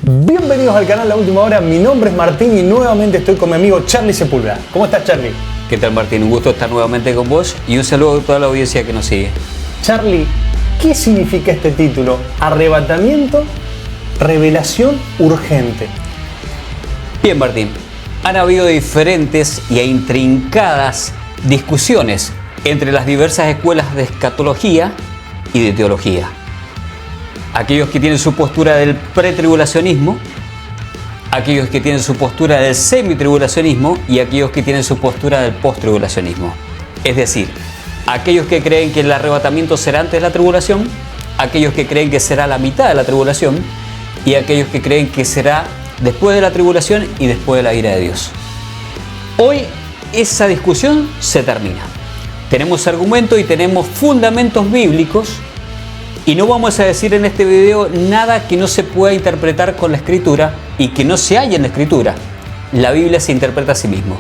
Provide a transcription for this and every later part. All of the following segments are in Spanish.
Bienvenidos al canal La Última Hora, mi nombre es Martín y nuevamente estoy con mi amigo Charlie Sepúlveda. ¿Cómo estás, Charlie? ¿Qué tal, Martín? Un gusto estar nuevamente con vos y un saludo a toda la audiencia que nos sigue. Charlie, ¿qué significa este título? Arrebatamiento, revelación urgente. Bien, Martín, han habido diferentes e intrincadas discusiones entre las diversas escuelas de escatología y de teología. Aquellos que tienen su postura del pretribulacionismo, aquellos que tienen su postura del semitribulacionismo y aquellos que tienen su postura del posttribulacionismo. Es decir, aquellos que creen que el arrebatamiento será antes de la tribulación, aquellos que creen que será la mitad de la tribulación y aquellos que creen que será después de la tribulación y después de la ira de Dios. Hoy esa discusión se termina. Tenemos argumentos y tenemos fundamentos bíblicos y no vamos a decir en este video nada que no se pueda interpretar con la Escritura y que no se halla en la Escritura. La Biblia se interpreta a sí mismo.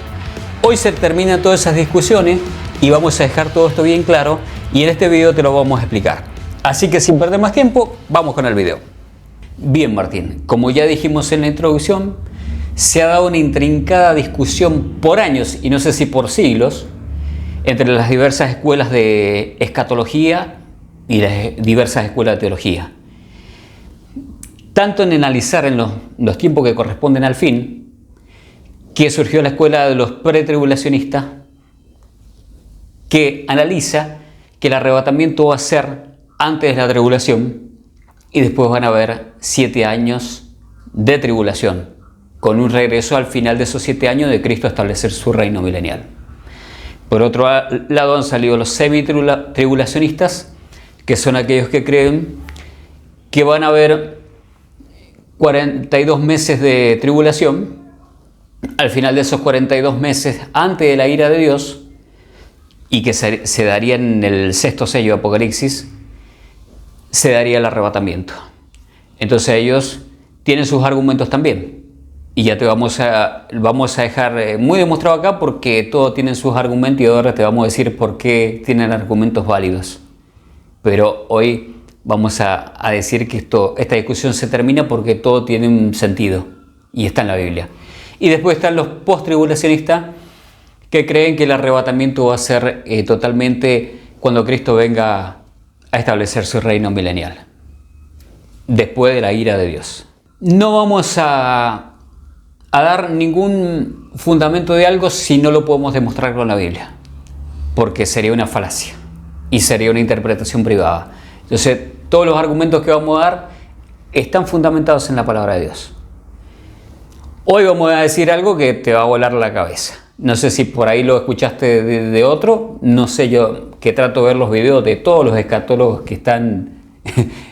Hoy se terminan todas esas discusiones y vamos a dejar todo esto bien claro y en este video te lo vamos a explicar. Así que sin perder más tiempo, vamos con el video. Bien, Martín, como ya dijimos en la introducción, se ha dado una intrincada discusión por años y no sé si por siglos entre las diversas escuelas de escatología y las diversas escuelas de teología. Tanto en analizar en los tiempos que corresponden al fin, que surgió la escuela de los pretribulacionistas, que analiza que el arrebatamiento va a ser antes de la tribulación y después van a haber 7 años de tribulación, con un regreso al final de esos 7 años de Cristo a establecer su reino milenial. Por otro lado han salido los semitribulacionistas, que son aquellos que creen que van a haber 42 meses de tribulación. Al final de esos 42 meses, antes de la ira de Dios, y que se daría en el 6º sello de Apocalipsis, se daría el arrebatamiento. Entonces ellos tienen sus argumentos también. Y ya te vamos a dejar muy demostrado acá porque todos tienen sus argumentos y ahora te vamos a decir por qué tienen argumentos válidos. Pero hoy vamos a decir que esta discusión se termina porque todo tiene un sentido y está en la Biblia. Y después están los post-tribulacionistas que creen que el arrebatamiento va a ser totalmente cuando Cristo venga a establecer su reino milenial, después de la ira de Dios. No vamos a dar ningún fundamento de algo si no lo podemos demostrar con la Biblia, porque sería una falacia y sería una interpretación privada. Entonces, todos los argumentos que vamos a dar están fundamentados en la palabra de Dios. Hoy vamos a decir algo que te va a volar la cabeza. No sé si por ahí lo escuchaste de otro, no sé, yo que trato de ver los videos de todos los escatólogos que están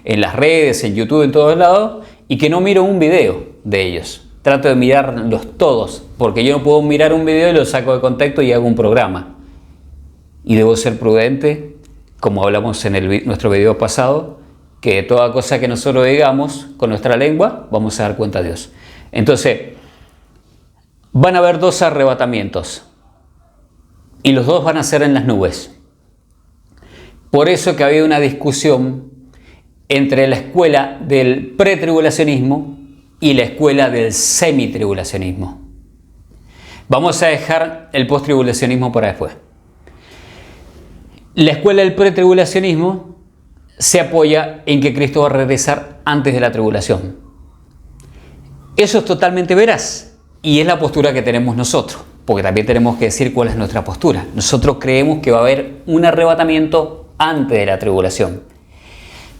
en las redes, en YouTube, en todos lados, y que no miro un video de ellos. Trato de mirarlos todos, porque yo no puedo mirar un video y lo saco de contexto y hago un programa. Y debo ser prudente, como hablamos en nuestro video pasado, que toda cosa que nosotros digamos con nuestra lengua, vamos a dar cuenta a Dios. Entonces, van a haber 2 arrebatamientos y los 2 van a ser en las nubes. Por eso que había una discusión entre la escuela del pretribulacionismo y la escuela del semitribulacionismo. Vamos a dejar el posttribulacionismo para después. La escuela del pretribulacionismo se apoya en que Cristo va a regresar antes de la tribulación. Eso es totalmente veraz y es la postura que tenemos nosotros, porque también tenemos que decir cuál es nuestra postura. Nosotros creemos que va a haber un arrebatamiento antes de la tribulación.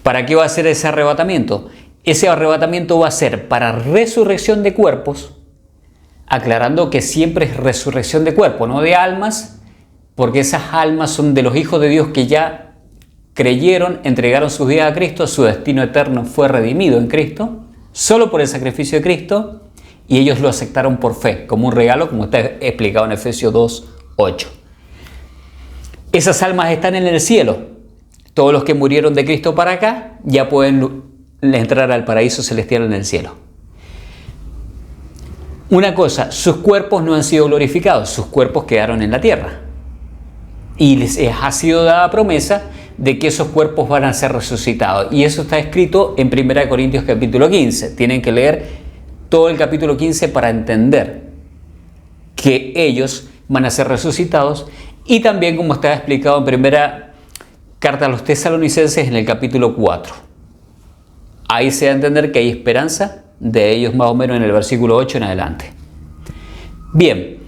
¿Para qué va a ser ese arrebatamiento? Ese arrebatamiento va a ser para resurrección de cuerpos, aclarando que siempre es resurrección de cuerpos, no de almas, porque esas almas son de los hijos de Dios que ya creyeron, entregaron sus vidas a Cristo, su destino eterno fue redimido en Cristo, solo por el sacrificio de Cristo, y ellos lo aceptaron por fe, como un regalo, como está explicado en Efesios 2:8. Esas almas están en el cielo. Todos los que murieron de Cristo para acá ya pueden entrar al paraíso celestial en el cielo. Una cosa, sus cuerpos no han sido glorificados, sus cuerpos quedaron en la tierra. Y les ha sido dada promesa de que esos cuerpos van a ser resucitados. Y eso está escrito en 1 Corintios capítulo 15. Tienen que leer todo el capítulo 15 para entender que ellos van a ser resucitados, y también como está explicado en primera carta a los tesalonicenses en el capítulo 4. Ahí se da a entender que hay esperanza de ellos más o menos en el versículo 8 en adelante. Bien,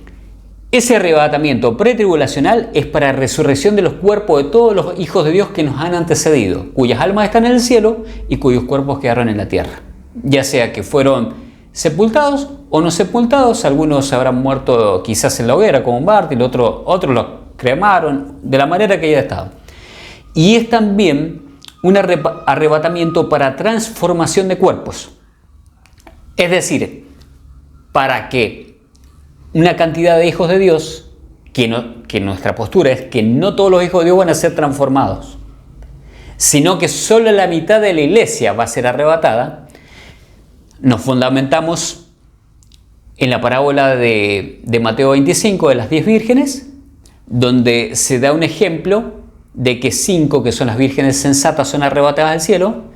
ese arrebatamiento pretribulacional es para resurrección de los cuerpos de todos los hijos de Dios que nos han antecedido, cuyas almas están en el cielo y cuyos cuerpos quedaron en la tierra. Ya sea que fueron sepultados o no sepultados, algunos habrán muerto quizás en la hoguera como mártir, otros los cremaron, de la manera que haya estado. Y es también un arrebatamiento para transformación de cuerpos. Es decir, para que una cantidad de hijos de Dios, que nuestra postura es que no todos los hijos de Dios van a ser transformados, sino que solo la mitad de la iglesia va a ser arrebatada. Nos fundamentamos en la parábola de Mateo 25 de las 10 vírgenes, donde se da un ejemplo de que 5, que son las vírgenes sensatas, son arrebatadas al cielo,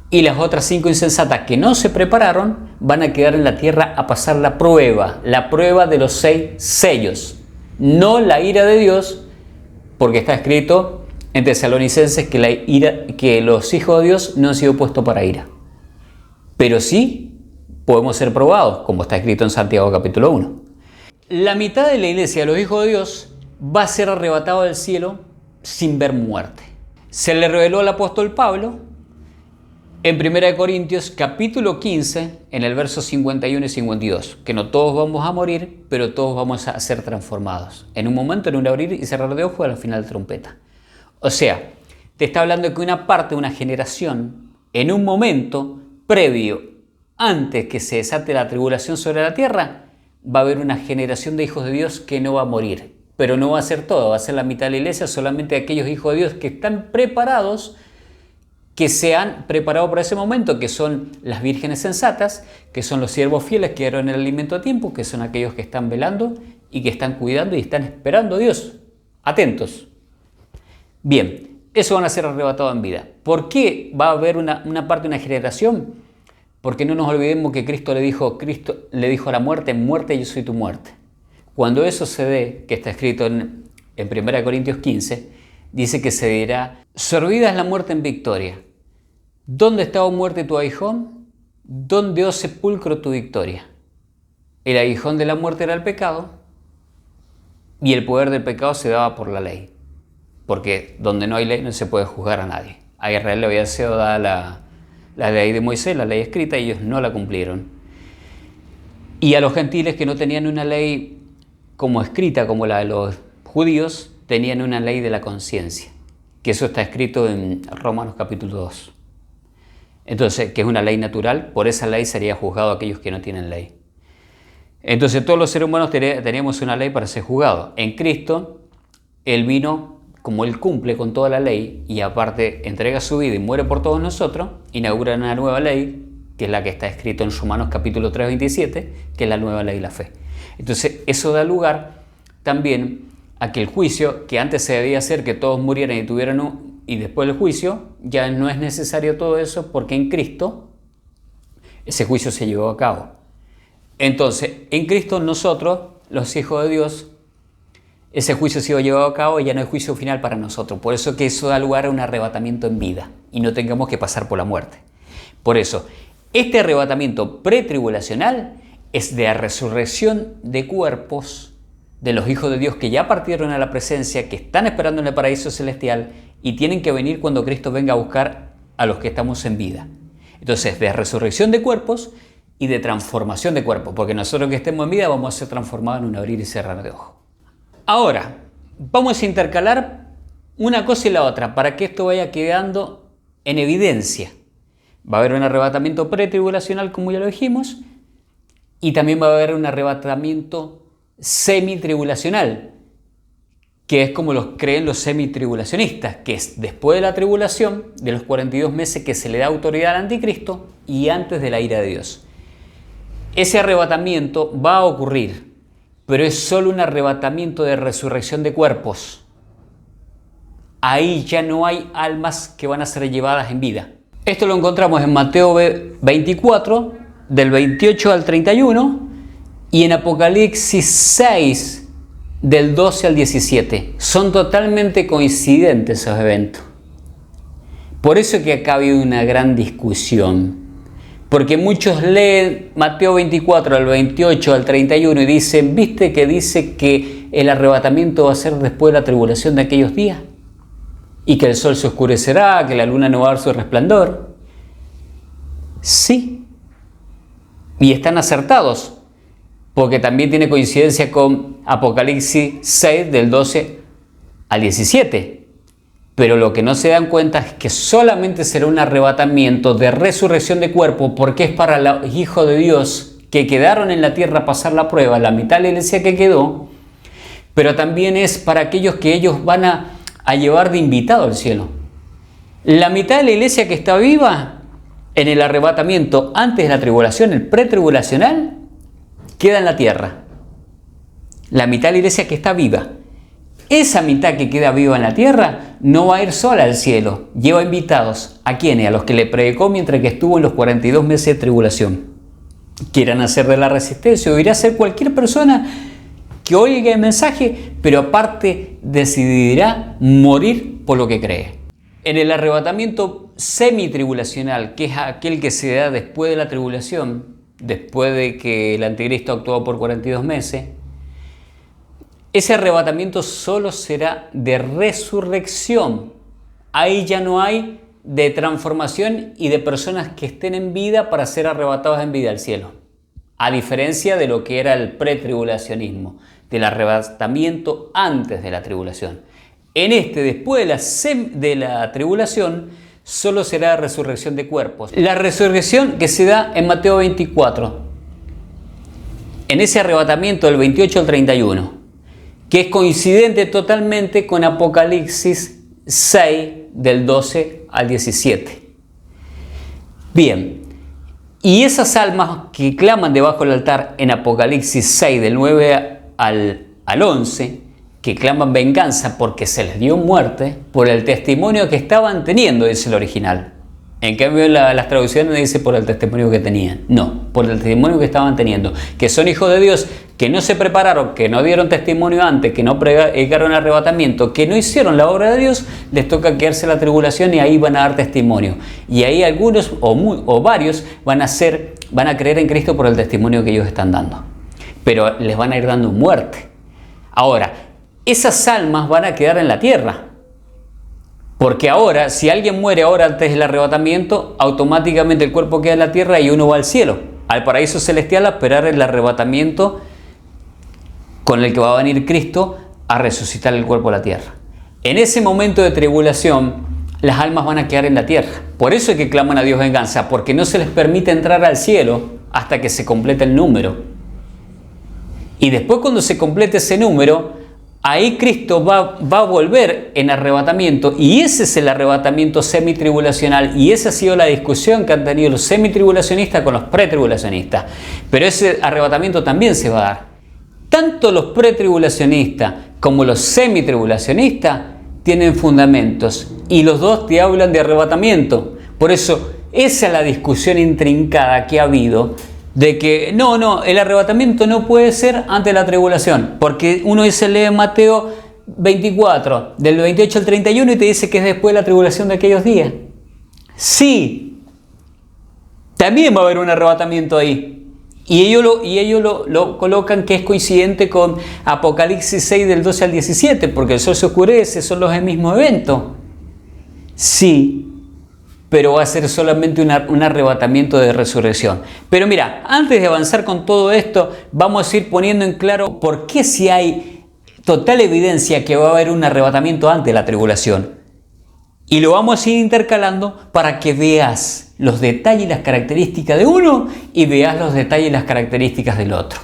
y las otras 5 insensatas que no se prepararon van a quedar en la tierra a pasar la prueba de los 6 sellos, no la ira de Dios, porque está escrito en Tesalonicenses que los hijos de Dios no han sido puestos para ira. Pero sí podemos ser probados, como está escrito en Santiago capítulo 1. La mitad de la iglesia de los hijos de Dios va a ser arrebatado del cielo sin ver muerte. Se le reveló al apóstol Pablo en 1 Corintios capítulo 15, en el verso 51 y 52, que no todos vamos a morir, pero todos vamos a ser transformados. En un momento, en un abrir y cerrar de ojos, al final de trompeta. O sea, te está hablando de que una parte, una generación, en un momento previo, antes que se desate la tribulación sobre la tierra, va a haber una generación de hijos de Dios que no va a morir. Pero no va a ser todo, va a ser la mitad de la iglesia, solamente aquellos hijos de Dios que están preparados, que se han preparado para ese momento, que son las vírgenes sensatas, que son los siervos fieles que dieron el alimento a tiempo, que son aquellos que están velando y que están cuidando y están esperando a Dios, atentos. Bien, eso van a ser arrebatados en vida. ¿Por qué va a haber una parte de una generación? Porque no nos olvidemos que Cristo le dijo a la muerte, muerte, yo soy tu muerte. Cuando eso se dé, que está escrito en 1 Corintios 15, dice que se dirá: sorbida es la muerte en victoria. ¿Dónde está, oh muerte, tu aguijón? ¿Dónde, oh sepulcro, tu victoria? El aguijón de la muerte era el pecado, y el poder del pecado se daba por la ley. Porque donde no hay ley no se puede juzgar a nadie. A Israel le había sido dada la ley de Moisés, la ley escrita, y ellos no la cumplieron. Y a los gentiles que no tenían una ley como escrita, como la de los judíos, tenían una ley de la conciencia, que eso está escrito en Romanos capítulo 2. Entonces, que es una ley natural, por esa ley sería juzgado a aquellos que no tienen ley. Entonces, todos los seres humanos teníamos una ley para ser juzgados. En Cristo, Él vino, como Él cumple con toda la ley, y aparte entrega su vida y muere por todos nosotros, inaugura una nueva ley, que es la que está escrito en Romanos capítulo 3, 27, que es la nueva ley de la fe. Entonces, eso da lugar también a que el juicio, que antes se debía hacer que todos murieran y después del juicio, ya no es necesario todo eso, porque en Cristo ese juicio se llevó a cabo. Entonces, en Cristo nosotros, los hijos de Dios, ese juicio se ha llevado a cabo y ya no hay juicio final para nosotros. Por eso que eso da lugar a un arrebatamiento en vida y no tengamos que pasar por la muerte. Por eso, este arrebatamiento pretribulacional es de la resurrección de cuerpos de los hijos de Dios que ya partieron a la presencia, que están esperando en el paraíso celestial y tienen que venir cuando Cristo venga a buscar a los que estamos en vida. Entonces, de resurrección de cuerpos y de transformación de cuerpos, porque nosotros que estemos en vida vamos a ser transformados en un abrir y cerrar de ojos. Ahora, vamos a intercalar una cosa y la otra para que esto vaya quedando en evidencia. Va a haber un arrebatamiento pretribulacional, como ya lo dijimos, y también va a haber un arrebatamiento semitribulacional, que es como los creen los semitribulacionistas, que es después de la tribulación, de los 42 meses que se le da autoridad al anticristo y antes de la ira de Dios. Ese arrebatamiento va a ocurrir, pero es solo un arrebatamiento de resurrección de cuerpos. Ahí ya no hay almas que van a ser llevadas en vida. Esto lo encontramos en Mateo 24, del 28 al 31 y en Apocalipsis 6 del 12 al 17. Son totalmente coincidentes esos eventos. Por eso es que acá ha habido una gran discusión. Porque muchos leen Mateo 24 al 28 al 31 y dicen, ¿viste que dice que el arrebatamiento va a ser después de la tribulación de aquellos días? Y que el sol se oscurecerá, que la luna no va a dar su resplandor. Sí. Y están acertados, porque también tiene coincidencia con Apocalipsis 6 del 12 al 17. Pero lo que no se dan cuenta es que solamente será un arrebatamiento de resurrección de cuerpo, porque es para los hijos de Dios que quedaron en la tierra a pasar la prueba, la mitad de la iglesia que quedó, pero también es para aquellos que ellos van a llevar de invitado al cielo. La mitad de la iglesia que está viva en el arrebatamiento antes de la tribulación, el pretribulacional, queda en la tierra. La mitad de la iglesia que está viva. Esa mitad que queda viva en la tierra no va a ir sola al cielo. Lleva invitados. ¿A quiénes? A los que le predicó mientras que estuvo en los 42 meses de tribulación. Quieran hacer de la resistencia o irá a ser cualquier persona que oiga el mensaje, pero aparte decidirá morir por lo que cree. En el arrebatamiento semitribulacional, que es aquel que se da después de la tribulación, después de que el anticristo actuó por 42 meses, ese arrebatamiento solo será de resurrección. Ahí ya no hay de transformación y de personas que estén en vida para ser arrebatadas en vida al cielo. A diferencia de lo que era el pretribulacionismo, del arrebatamiento antes de la tribulación. En este, después de la tribulación, solo será resurrección de cuerpos. La resurrección que se da en Mateo 24, en ese arrebatamiento del 28 al 31. Que es coincidente totalmente con Apocalipsis 6 del 12 al 17. Bien, y esas almas que claman debajo del altar en Apocalipsis 6 del 9 al 11, que claman venganza porque se les dio muerte por el testimonio que estaban teniendo, dice el original. En cambio, las traducciones dice por el testimonio que tenían. No, por el testimonio que estaban teniendo. Que son hijos de Dios, que no se prepararon, que no dieron testimonio antes, que no predicaron arrebatamiento, que no hicieron la obra de Dios, les toca quedarse la tribulación y ahí van a dar testimonio. Y ahí algunos o varios van a creer en Cristo por el testimonio que ellos están dando. Pero les van a ir dando muerte. Ahora, esas almas van a quedar en la tierra. Porque ahora, si alguien muere ahora antes del arrebatamiento, automáticamente el cuerpo queda en la tierra y uno va al cielo, al paraíso celestial, a esperar el arrebatamiento con el que va a venir Cristo a resucitar el cuerpo a la tierra. En ese momento de tribulación, las almas van a quedar en la tierra. Por eso es que claman a Dios venganza, porque no se les permite entrar al cielo hasta que se complete el número. Y después, cuando se complete ese número, ahí Cristo va a volver en arrebatamiento, y ese es el arrebatamiento semitribulacional, y esa ha sido la discusión que han tenido los semitribulacionistas con los pretribulacionistas. Pero ese arrebatamiento también se va a dar. Tanto los pretribulacionistas como los semitribulacionistas tienen fundamentos, y los dos te hablan de arrebatamiento. Por eso, esa es la discusión intrincada que ha habido, de que no, el arrebatamiento no puede ser antes de la tribulación, porque uno dice, lee Mateo 24, del 28 al 31, y te dice que es después de la tribulación de aquellos días. Sí, también va a haber un arrebatamiento ahí, y ellos lo colocan que es coincidente con Apocalipsis 6 del 12 al 17, porque el sol se oscurece, son los mismos eventos. Sí, pero va a ser solamente un arrebatamiento de resurrección. Pero mira, antes de avanzar con todo esto, vamos a ir poniendo en claro por qué si hay total evidencia que va a haber un arrebatamiento antes de la tribulación. Y lo vamos a ir intercalando para que veas los detalles y las características de uno y veas los detalles y las características del otro.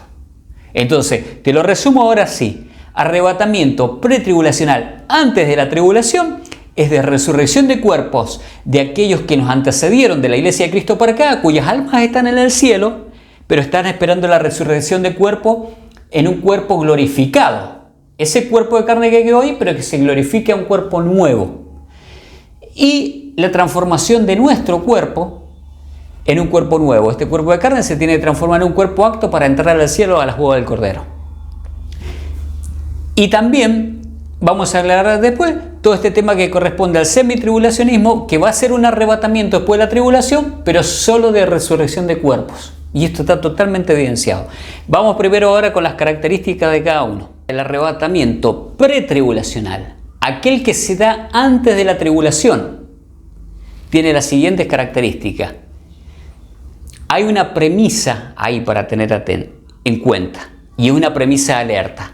Entonces, te lo resumo ahora sí. Arrebatamiento pretribulacional antes de la tribulación es de resurrección de cuerpos de aquellos que nos antecedieron de la Iglesia de Cristo para acá, cuyas almas están en el cielo, pero están esperando la resurrección de cuerpo en un cuerpo glorificado. Ese cuerpo de carne que quedó ahí, pero que se glorifique a un cuerpo nuevo. Y la transformación de nuestro cuerpo en un cuerpo nuevo. Este cuerpo de carne se tiene que transformar en un cuerpo apto para entrar al cielo a las bodas del Cordero. Y también vamos a aclarar después todo este tema que corresponde al semitribulacionismo, que va a ser un arrebatamiento después de la tribulación, pero solo de resurrección de cuerpos. Y esto está totalmente evidenciado. Vamos primero ahora con las características de cada uno. El arrebatamiento pretribulacional, aquel que se da antes de la tribulación, tiene las siguientes características. Hay una premisa ahí para tener en cuenta, y es una premisa de alerta,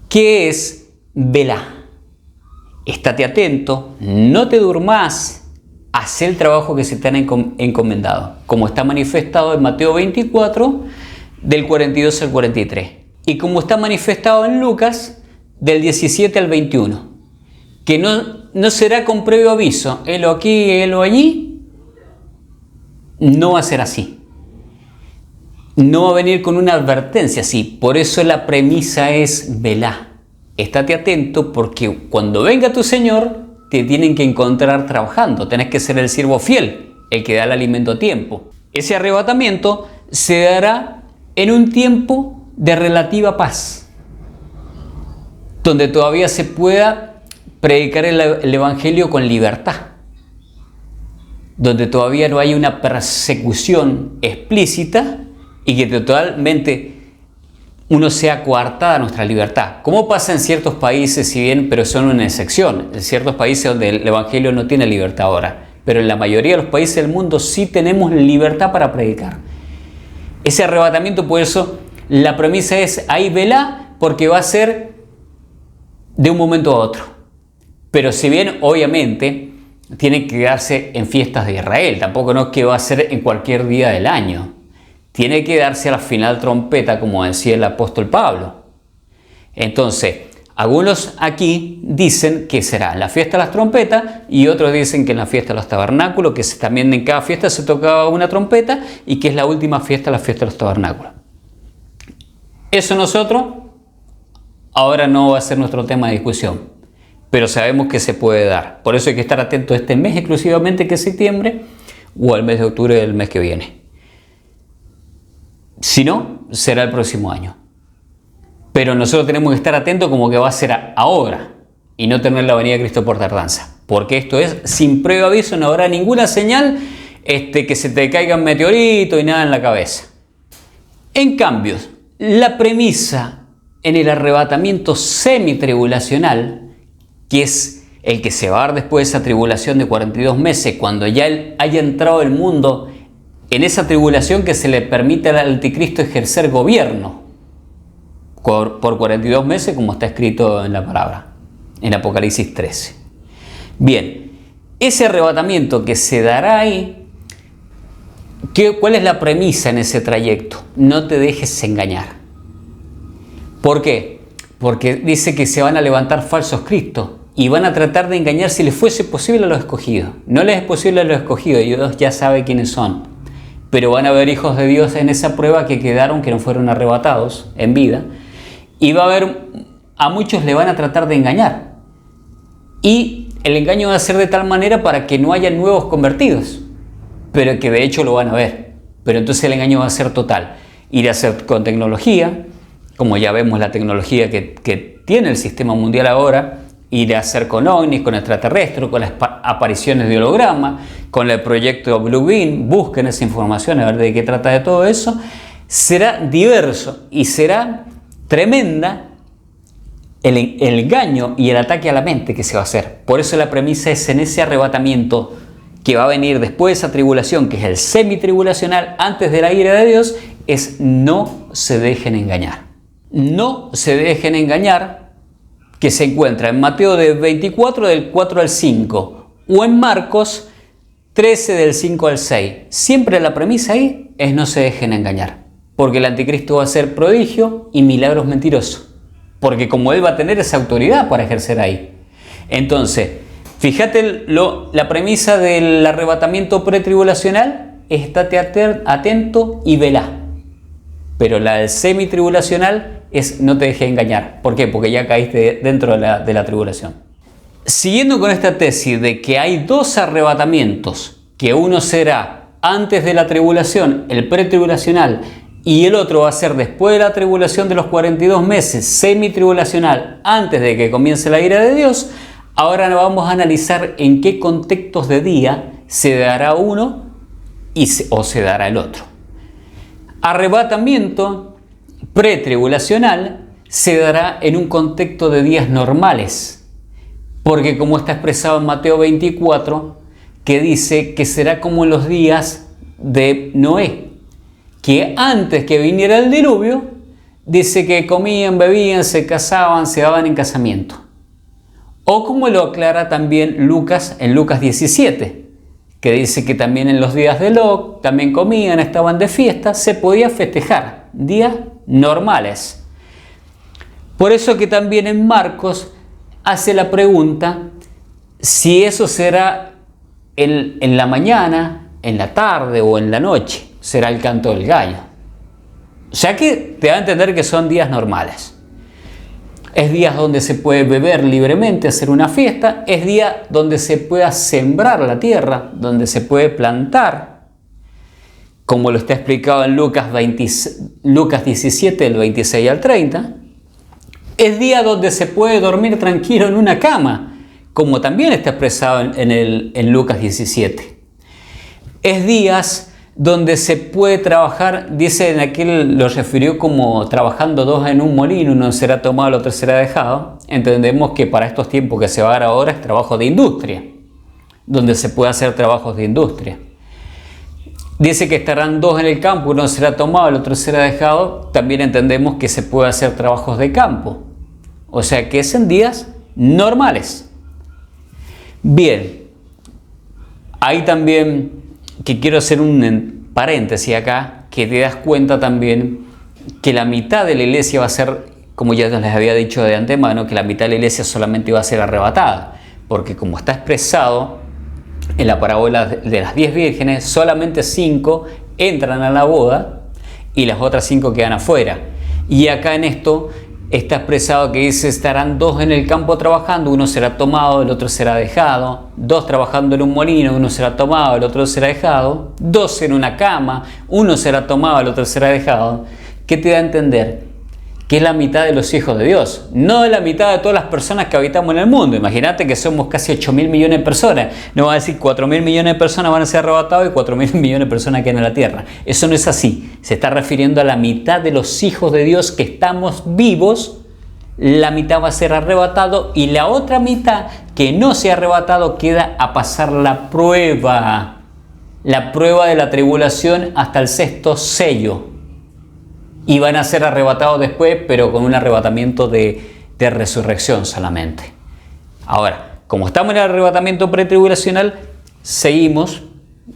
que es velá. Estate atento, no te durmas, haz el trabajo que se te han encomendado, como está manifestado en Mateo 24, del 42 al 43, y como está manifestado en Lucas, del 17 al 21, que no será con previo aviso, helo aquí, helo allí, no va a ser así. No va a venir con una advertencia así, por eso la premisa es velá. Estate atento porque cuando venga tu Señor te tienen que encontrar trabajando, tenés que ser el siervo fiel, el que da el alimento a tiempo. Ese arrebatamiento se dará en un tiempo de relativa paz, donde todavía se pueda predicar el Evangelio con libertad, donde todavía no hay una persecución explícita y que totalmente uno sea coartada nuestra libertad, como pasa en ciertos países, si bien, pero son una excepción, en ciertos países donde el Evangelio no tiene libertad ahora, pero en la mayoría de los países del mundo sí tenemos libertad para predicar. Ese arrebatamiento, por eso, la premisa es ahí velá, porque va a ser de un momento a otro. Pero si bien, obviamente, tiene que darse en fiestas de Israel, tampoco no es que va a ser en cualquier día del año. Tiene que darse a la final trompeta, como decía el apóstol Pablo. Entonces, algunos aquí dicen que será en la fiesta de las trompetas y otros dicen que en la fiesta de los tabernáculos, que también en cada fiesta se tocaba una trompeta y que es la última fiesta, la fiesta de los tabernáculos. Eso nosotros ahora no va a ser nuestro tema de discusión, pero sabemos que se puede dar. Por eso hay que estar atento a este mes exclusivamente, que es septiembre, o al mes de octubre del mes que viene. Si no, será el próximo año. Pero nosotros tenemos que estar atentos como que va a ser ahora y no tener la venida de Cristo por tardanza. Porque esto es sin previo aviso, no habrá ninguna señal que se te caiga un meteorito y nada en la cabeza. En cambio, la premisa en el arrebatamiento semitribulacional, que es el que se va a dar después de esa tribulación de 42 meses, cuando ya haya entrado el mundo en esa tribulación que se le permite al anticristo ejercer gobierno por 42 meses, como está escrito en la palabra, en Apocalipsis 13. Bien, ese arrebatamiento que se dará ahí, ¿cuál es la premisa en ese trayecto? No te dejes engañar. ¿Por qué? Porque dice que se van a levantar falsos cristos y van a tratar de engañar si les fuese posible a los escogidos. No les es posible a los escogidos, Dios ya sabe quiénes son. Pero van a haber hijos de Dios en esa prueba que quedaron, que no fueron arrebatados en vida. Y va a haber, a muchos le van a tratar de engañar. Y el engaño va a ser de tal manera para que no haya nuevos convertidos, pero que de hecho lo van a ver. Pero entonces el engaño va a ser total. Ir a hacer con tecnología, como ya vemos la tecnología que tiene el sistema mundial ahora, ir a hacer con ovnis, con extraterrestres, con las apariciones de holograma, con el proyecto Blue Beam. Busquen esa información a ver de qué trata de todo eso. Será diverso y será tremenda el engaño y el ataque a la mente que se va a hacer. Por eso la premisa es en ese arrebatamiento que va a venir después de esa tribulación, que es el semitribulacional, antes de la ira de Dios, es no se dejen engañar. No se dejen engañar, que se encuentra en Mateo 24 del 4 al 5 o en Marcos 13 del 5 al 6. Siempre la premisa ahí es no se dejen engañar, porque el anticristo va a hacer prodigio y milagros mentirosos, porque como él va a tener esa autoridad para ejercer ahí. Entonces, fíjate la premisa del arrebatamiento pretribulacional, estate atento y velá. Pero la del semitribulacional es no te dejes engañar. ¿Por qué? Porque ya caíste dentro de la tribulación. Siguiendo con esta tesis de que hay dos arrebatamientos, que uno será antes de la tribulación, el pretribulacional, y el otro va a ser después de la tribulación de los 42 meses, semitribulacional, antes de que comience la ira de Dios, ahora vamos a analizar en qué contextos de día se dará uno o se dará el otro. Arrebatamiento pretribulacional se dará en un contexto de días normales, porque como está expresado en Mateo 24, que dice que será como en los días de Noé, que antes que viniera el diluvio, dice que comían, bebían, se casaban, se daban en casamiento. O como lo aclara también Lucas en Lucas 17, que dice que también en los días de Lot también comían, estaban de fiesta, se podía festejar, días normales. Por eso que también en Marcos hace la pregunta si eso será en la mañana, en la tarde o en la noche, será el canto del gallo. O sea que te va a entender que son días normales. Es días donde se puede beber libremente, hacer una fiesta. Es día donde se pueda sembrar la tierra, donde se puede plantar, como lo está explicado en Lucas 17, del 26 al 30. Es día donde se puede dormir tranquilo en una cama, como también está expresado en Lucas 17. Es días donde se puede trabajar, dice en aquel, lo refirió como trabajando dos en un molino, uno será tomado, el otro será dejado. Entendemos que para estos tiempos que se va a dar ahora es trabajo de industria, donde se puede hacer trabajos de industria. Dice que estarán dos en el campo, uno será tomado, el otro será dejado. También entendemos que se puede hacer trabajos de campo, o sea que es en días normales. Bien, hay también que quiero hacer un paréntesis acá, que te das cuenta también que la mitad de la iglesia va a ser, como ya les había dicho de antemano, que la mitad de la iglesia solamente va a ser arrebatada, porque como está expresado en la parábola de las 10 vírgenes, solamente 5 entran a la boda y las otras 5 quedan afuera. Y acá en esto está expresado que dice, estarán dos en el campo trabajando, uno será tomado, el otro será dejado, dos trabajando en un molino, uno será tomado, el otro será dejado, dos en una cama, uno será tomado, el otro será dejado. ¿Qué te da a entender? Que es la mitad de los hijos de Dios, no la mitad de todas las personas que habitamos en el mundo. Imagínate que somos casi 8.000 millones de personas, no va a decir 4.000 millones de personas van a ser arrebatados y 4.000 millones de personas quedan en la tierra. Eso no es así, se está refiriendo a la mitad de los hijos de Dios que estamos vivos. La mitad va a ser arrebatado y la otra mitad que no se ha arrebatado queda a pasar la prueba de la tribulación hasta el 6º sello. Y van a ser arrebatados después, pero con un arrebatamiento de resurrección solamente. Ahora, como estamos en el arrebatamiento pretribulacional, seguimos,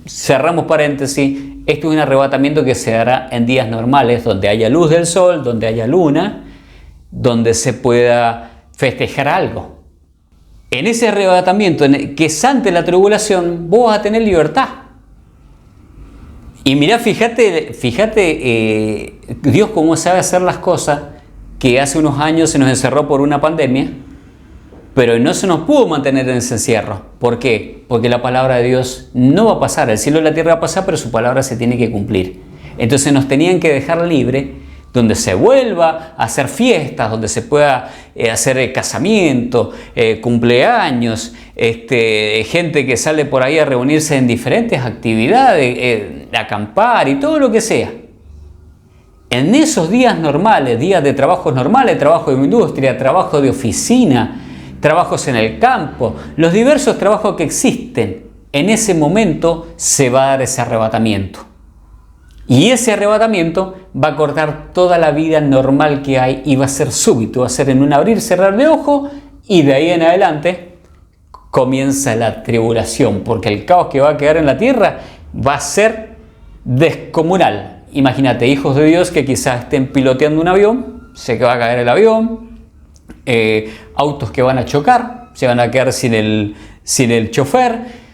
cerramos paréntesis. Esto es un arrebatamiento que se dará en días normales, donde haya luz del sol, donde haya luna, donde se pueda festejar algo. En ese arrebatamiento, que es antes de la tribulación, vos vas a tener libertad. Y mirá, fíjate Dios cómo sabe hacer las cosas, que hace unos años se nos encerró por una pandemia, pero no se nos pudo mantener en ese encierro. ¿Por qué? Porque la palabra de Dios no va a pasar, el cielo y la tierra va a pasar, pero su palabra se tiene que cumplir. Entonces nos tenían que dejar libre, donde se vuelva a hacer fiestas, donde se pueda hacer casamiento, cumpleaños, gente que sale por ahí a reunirse en diferentes actividades, acampar y todo lo que sea. En esos días normales, días de trabajos normales, trabajo de industria, trabajo de oficina, trabajos en el campo, los diversos trabajos que existen, en ese momento se va a dar ese arrebatamiento. Y ese arrebatamiento va a cortar toda la vida normal que hay y va a ser súbito, va a ser en un abrir, cerrar de ojo, y de ahí en adelante comienza la tribulación, porque el caos que va a quedar en la tierra va a ser descomunal. Imagínate, hijos de Dios que quizás estén piloteando un avión, se va a caer el avión, autos que van a chocar, se van a quedar sin el chofer,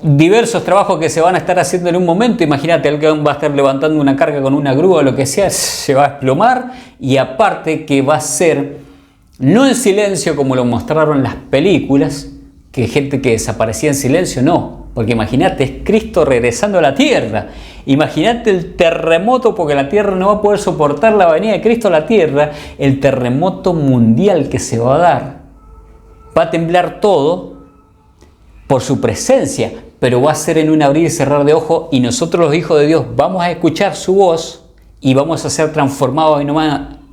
diversos trabajos que se van a estar haciendo en un momento. Imagínate, alguien va a estar levantando una carga con una grúa o lo que sea, se va a desplomar, y aparte que va a ser no en silencio como lo mostraron las películas, que gente que desaparecía en silencio, no. Porque imagínate, es Cristo regresando a la tierra. Imagínate el terremoto, porque la tierra no va a poder soportar la venida de Cristo a la tierra, el terremoto mundial que se va a dar. Va a temblar todo por su presencia, pero va a ser en un abrir y cerrar de ojos, y nosotros los hijos de Dios vamos a escuchar su voz y vamos a ser transformados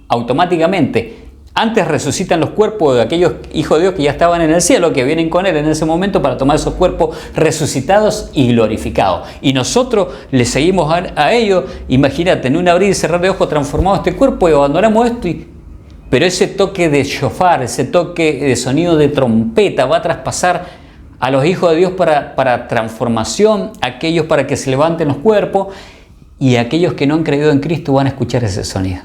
automáticamente. Antes resucitan los cuerpos de aquellos hijos de Dios que ya estaban en el cielo, que vienen con Él en ese momento para tomar esos cuerpos resucitados y glorificados. Y nosotros le seguimos a ellos, imagínate, en un abrir y cerrar de ojos transformado este cuerpo y abandonamos esto. Pero ese toque de shofar, ese toque de sonido de trompeta va a traspasar a los hijos de Dios para transformación, aquellos para que se levanten los cuerpos, y aquellos que no han creído en Cristo van a escuchar ese sonido.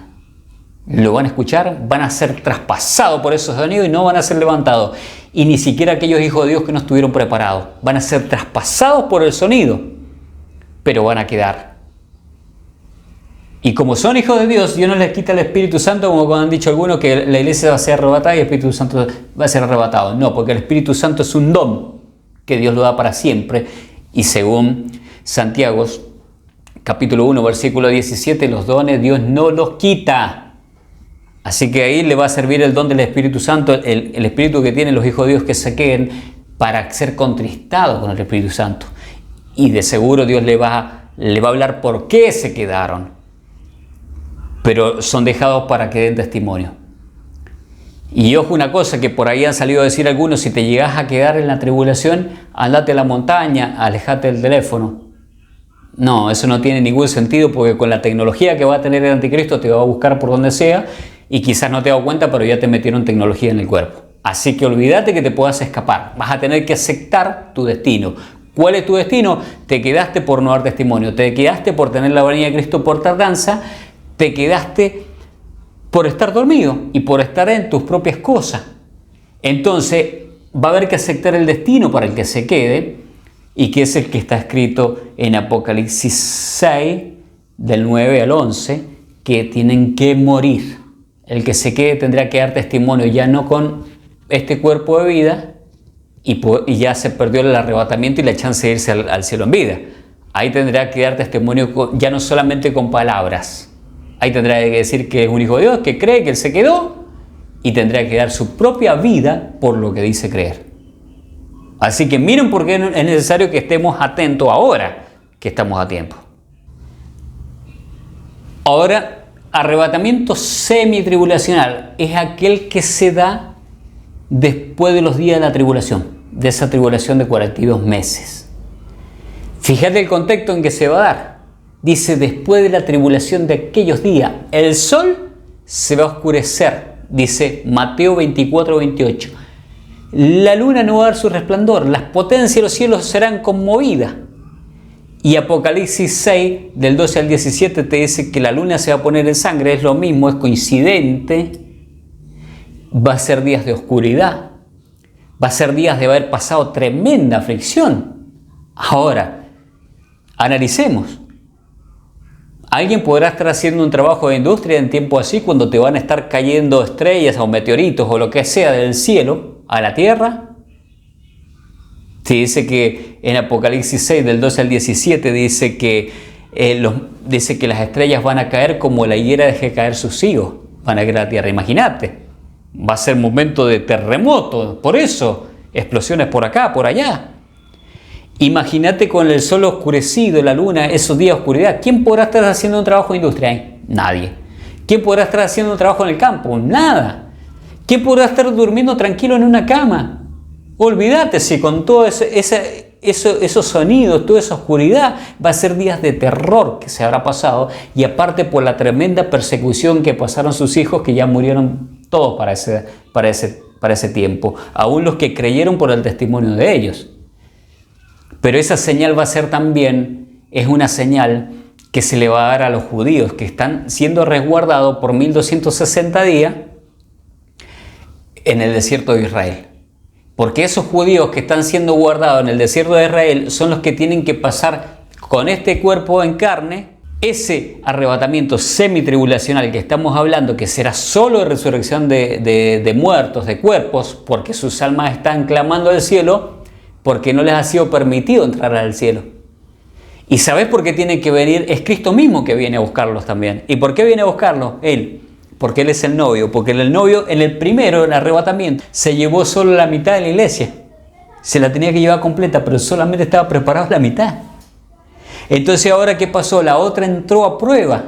Lo van a escuchar, van a ser traspasados por esos sonidos y no van a ser levantados. Y ni siquiera aquellos hijos de Dios que no estuvieron preparados van a ser traspasados por el sonido, pero van a quedar. Y como son hijos de Dios, Dios no les quita el Espíritu Santo, como cuando han dicho algunos que la iglesia va a ser arrebatada y el Espíritu Santo va a ser arrebatado. No, porque el Espíritu Santo es un don que Dios lo da para siempre. Y según Santiago, capítulo 1, versículo 17, los dones Dios no los quita. Así que ahí le va a servir el don del Espíritu Santo, el Espíritu que tienen los hijos de Dios que se queden, para ser contristados con el Espíritu Santo. Y de seguro Dios le va a hablar por qué se quedaron. Pero son dejados para que den testimonio. Y ojo una cosa que por ahí han salido a decir algunos: si te llegas a quedar en la tribulación, andate a la montaña, alejate del teléfono. No, eso no tiene ningún sentido, porque con la tecnología que va a tener el anticristo te va a buscar por donde sea, y quizás no te has dado cuenta, pero ya te metieron tecnología en el cuerpo. Así que olvídate que te puedas escapar. Vas a tener que aceptar tu destino. ¿Cuál es tu destino? Te quedaste por no dar testimonio, te quedaste por tener la venida de Cristo por tardanza, te quedaste por estar dormido y por estar en tus propias cosas. Entonces va a haber que aceptar el destino para el que se quede, y que es el que está escrito en Apocalipsis 6, del 9 al 11, que tienen que morir. El que se quede tendrá que dar testimonio ya no con este cuerpo de vida, y ya se perdió el arrebatamiento y la chance de irse al cielo en vida. Ahí tendrá que dar testimonio ya no solamente con palabras. Ahí tendrá que decir que es un hijo de Dios, que cree que Él se quedó, y tendrá que dar su propia vida por lo que dice creer. Así que miren por qué es necesario que estemos atentos ahora que estamos a tiempo. Ahora, arrebatamiento semitribulacional es aquel que se da después de los días de la tribulación, de esa tribulación de 42 meses. Fíjate el contexto en que se va a dar. Dice: después de la tribulación de aquellos días, el sol se va a oscurecer. Dice Mateo 24, 28. La luna no va a dar su resplandor, las potencias de los cielos serán conmovidas. Y Apocalipsis 6, del 12 al 17, te dice que la luna se va a poner en sangre. Es lo mismo, es coincidente. Va a ser días de oscuridad. Va a ser días de haber pasado tremenda aflicción. Ahora, analicemos. Alguien podrá estar haciendo un trabajo de industria en tiempo así, cuando te van a estar cayendo estrellas o meteoritos o lo que sea del cielo a la tierra. Se dice que en Apocalipsis 6, del 12 al 17, dice que las estrellas van a caer como la higuera deje caer sus higos. Van a caer a la tierra. Imagínate, va a ser momento de terremoto. Por eso, explosiones por acá, por allá. Imagínate con el sol oscurecido, la luna, esos días de oscuridad. ¿Quién podrá estar haciendo un trabajo de industria ahí? Nadie. ¿Quién podrá estar haciendo un trabajo en el campo? Nada. ¿Quién podrá estar durmiendo tranquilo en una cama? Olvídate, si con todo esos sonidos, toda esa oscuridad, va a ser días de terror que se habrá pasado, y aparte por la tremenda persecución que pasaron sus hijos, que ya murieron todos para ese tiempo, aún los que creyeron por el testimonio de ellos. Pero esa señal va a ser también, es una señal que se le va a dar a los judíos que están siendo resguardados por 1260 días en el desierto de Israel. Porque esos judíos que están siendo guardados en el desierto de Israel son los que tienen que pasar con este cuerpo en carne ese arrebatamiento semitribulacional que estamos hablando, que será solo de resurrección de muertos, de cuerpos, porque sus almas están clamando al cielo, porque no les ha sido permitido entrar al cielo. ¿Y sabés por qué tiene que venir? Es Cristo mismo que viene a buscarlos también. ¿Y por qué viene a buscarlos? Él. Porque Él es el novio. Porque el novio, en el primero, el arrebatamiento, se llevó solo la mitad de la iglesia. Se la tenía que llevar completa, pero solamente estaba preparada la mitad. Entonces, ¿ahora qué pasó? La otra entró a prueba,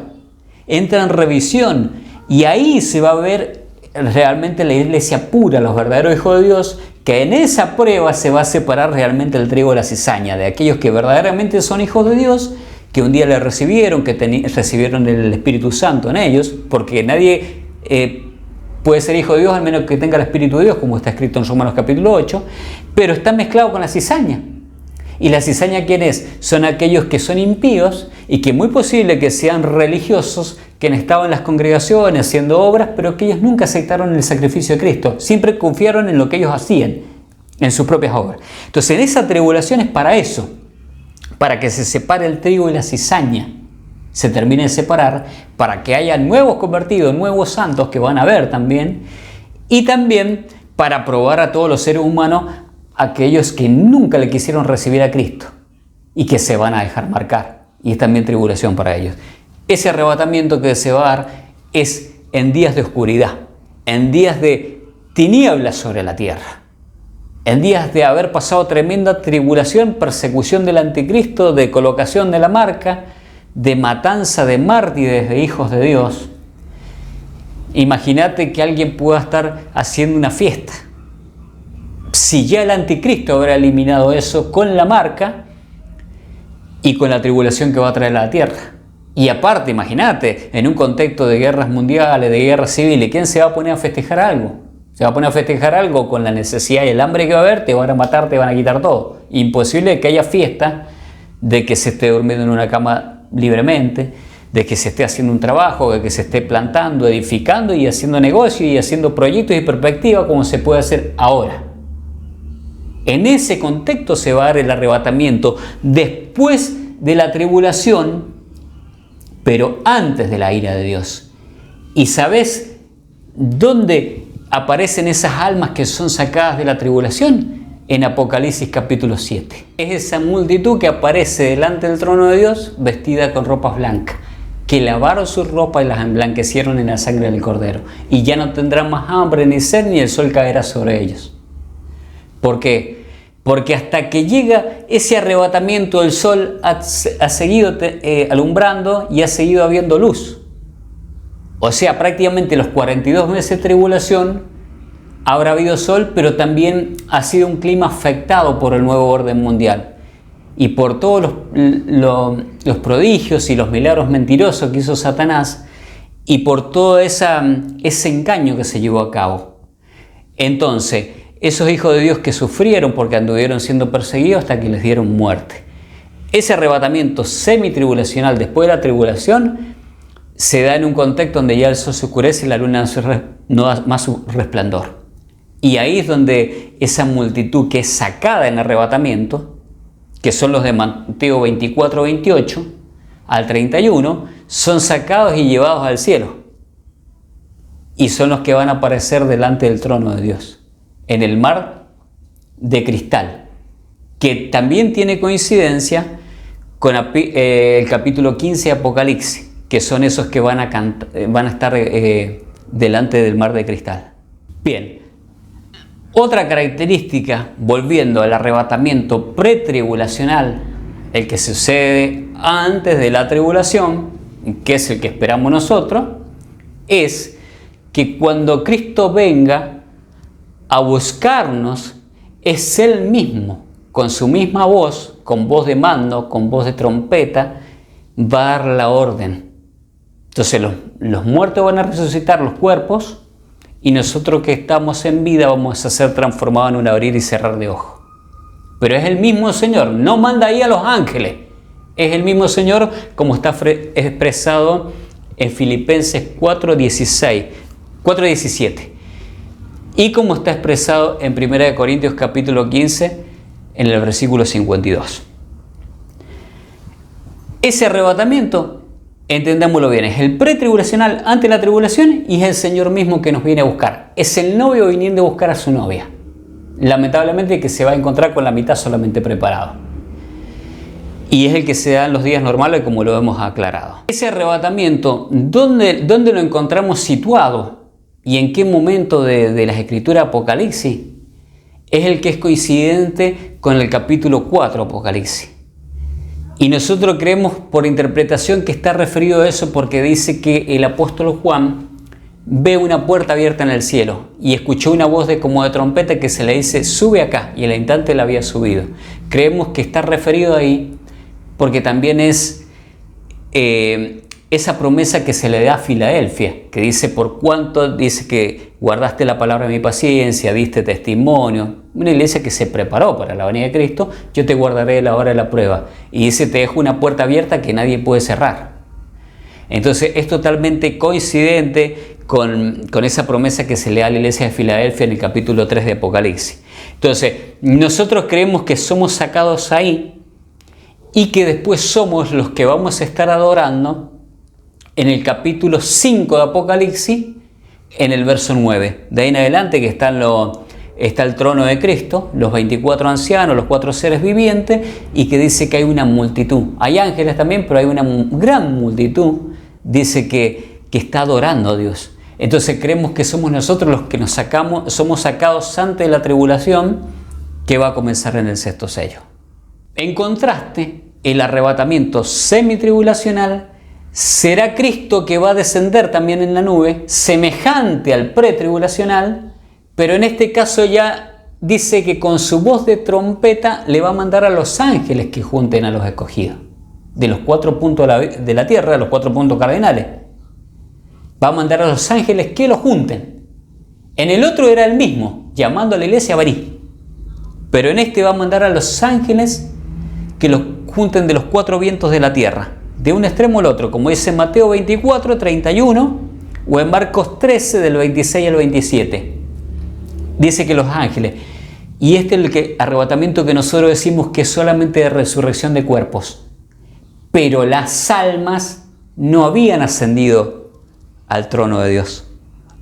entra en revisión, y ahí se va a ver realmente la iglesia pura, los verdaderos hijos de Dios, que en esa prueba se va a separar realmente el trigo de la cizaña, de aquellos que verdaderamente son hijos de Dios, que un día le recibieron, que recibieron el Espíritu Santo en ellos, porque nadie puede ser hijo de Dios al menos que tenga el Espíritu de Dios, como está escrito en Romanos capítulo 8, pero está mezclado con la cizaña. ¿Y la cizaña quién es? Son aquellos que son impíos y que muy posible que sean religiosos, que han estado en las congregaciones haciendo obras, pero que ellos nunca aceptaron el sacrificio de Cristo. Siempre confiaron en lo que ellos hacían, en sus propias obras. Entonces, en esa tribulación es para eso, para que se separe el trigo y la cizaña. Se termine de separar, para que haya nuevos convertidos, nuevos santos que van a haber también, y también para probar a todos los seres humanos, aquellos que nunca le quisieron recibir a Cristo y que se van a dejar marcar, y es también tribulación para ellos. Ese arrebatamiento que se va a dar es en días de oscuridad, en días de tinieblas sobre la tierra, en días de haber pasado tremenda tribulación, persecución del anticristo, de colocación de la marca, de matanza de mártires de hijos de Dios. Imagínate que alguien pueda estar haciendo una fiesta. Si ya el anticristo habrá eliminado eso con la marca y con la tribulación que va a traer a la tierra. Y aparte, imagínate, en un contexto de guerras mundiales, de guerras civiles, ¿quién se va a poner a festejar algo? Se va a poner a festejar algo con la necesidad y el hambre que va a haber, te van a matar, te van a quitar todo. Imposible que haya fiesta de que se esté durmiendo en una cama libremente, de que se esté haciendo un trabajo, de que se esté plantando, edificando y haciendo negocio y haciendo proyectos y perspectivas como se puede hacer ahora. En ese contexto se va a dar el arrebatamiento después de la tribulación, pero antes de la ira de Dios. ¿Y sabes dónde aparecen esas almas que son sacadas de la tribulación? En Apocalipsis capítulo 7. Es esa multitud que aparece delante del trono de Dios vestida con ropas blancas, que lavaron sus ropas y las emblanquecieron en la sangre del Cordero, y ya no tendrán más hambre ni sed, ni el sol caerá sobre ellos. ¿Por qué? Porque hasta que llega ese arrebatamiento, el sol ha seguido alumbrando y ha seguido habiendo luz. O sea, prácticamente los 42 meses de tribulación habrá habido sol, pero también ha sido un clima afectado por el nuevo orden mundial y por todos los prodigios y los milagros mentirosos que hizo Satanás y por todo ese engaño que se llevó a cabo. Entonces, esos hijos de Dios que sufrieron porque anduvieron siendo perseguidos hasta que les dieron muerte. Ese arrebatamiento semitribulacional después de la tribulación se da en un contexto donde ya el sol se oscurece y la luna no da más su resplandor. Y ahí es donde esa multitud que es sacada en arrebatamiento, que son los de Mateo 24, 28 al 31, son sacados y llevados al cielo. Y son los que van a aparecer delante del trono de Dios, en el mar de cristal, que también tiene coincidencia con el capítulo 15 de Apocalipsis, que son esos que van a estar delante del mar de cristal. Bien, otra característica, volviendo al arrebatamiento pretribulacional, el que sucede antes de la tribulación, que es el que esperamos nosotros, es que cuando Cristo venga a buscarnos, es Él mismo, con su misma voz, con voz de mando, con voz de trompeta, va a dar la orden. Entonces los muertos van a resucitar los cuerpos y nosotros que estamos en vida vamos a ser transformados en un abrir y cerrar de ojos. Pero es el mismo Señor, no manda ahí a los ángeles, es el mismo Señor como está expresado en Filipenses 4:17 y como está expresado en 1 Corintios capítulo 15 en el versículo 52. Ese arrebatamiento Entendámoslo bien, es el pretribulacional ante la tribulación y es el Señor mismo que nos viene a buscar. Es el novio viniendo a buscar a su novia. Lamentablemente que se va a encontrar con la mitad solamente preparado. Y es el que se da en los días normales, como lo hemos aclarado. Ese arrebatamiento, ¿dónde lo encontramos situado? ¿Y en qué momento de las escrituras Apocalipsis? Es el que es coincidente con el capítulo 4 Apocalipsis. Y nosotros creemos por interpretación que está referido a eso porque dice que el apóstol Juan ve una puerta abierta en el cielo y escuchó una voz como de trompeta que se le dice sube acá, y el instante la había subido. Creemos que está referido ahí porque también es esa promesa que se le da a Filadelfia, que dice por cuánto, dice que guardaste la palabra de mi paciencia, diste testimonio. Una iglesia que se preparó para la venida de Cristo, yo te guardaré la hora de la prueba. Y dice, te dejo una puerta abierta que nadie puede cerrar. Entonces es totalmente coincidente con esa promesa que se le da a la iglesia de Filadelfia en el capítulo 3 de Apocalipsis. Entonces nosotros creemos que somos sacados ahí y que después somos los que vamos a estar adorando en el capítulo 5 de Apocalipsis, en el verso 9. De ahí en adelante que está el trono de Cristo, los 24 ancianos, los 4 seres vivientes, y que dice que hay una multitud. Hay ángeles también, pero hay una gran multitud, dice que está adorando a Dios. Entonces creemos que somos nosotros los que somos sacados antes de la tribulación que va a comenzar en el sexto sello. En contraste, el arrebatamiento semitribulacional será Cristo que va a descender también en la nube, semejante al pretribulacional, pero en este caso ya dice que con su voz de trompeta le va a mandar a los ángeles que junten a los escogidos, de los 4 puntos de la tierra, los 4 puntos cardinales. Va a mandar a los ángeles que los junten. En el otro era el mismo, llamando a la iglesia a venir. Pero en este va a mandar a los ángeles que los junten de los 4 vientos de la tierra, de un extremo al otro, como dice en Mateo 24, 31 o en Marcos 13 del 26 al 27. Dice que los ángeles, y este es el arrebatamiento que nosotros decimos que es solamente de resurrección de cuerpos, pero las almas no habían ascendido al trono de Dios.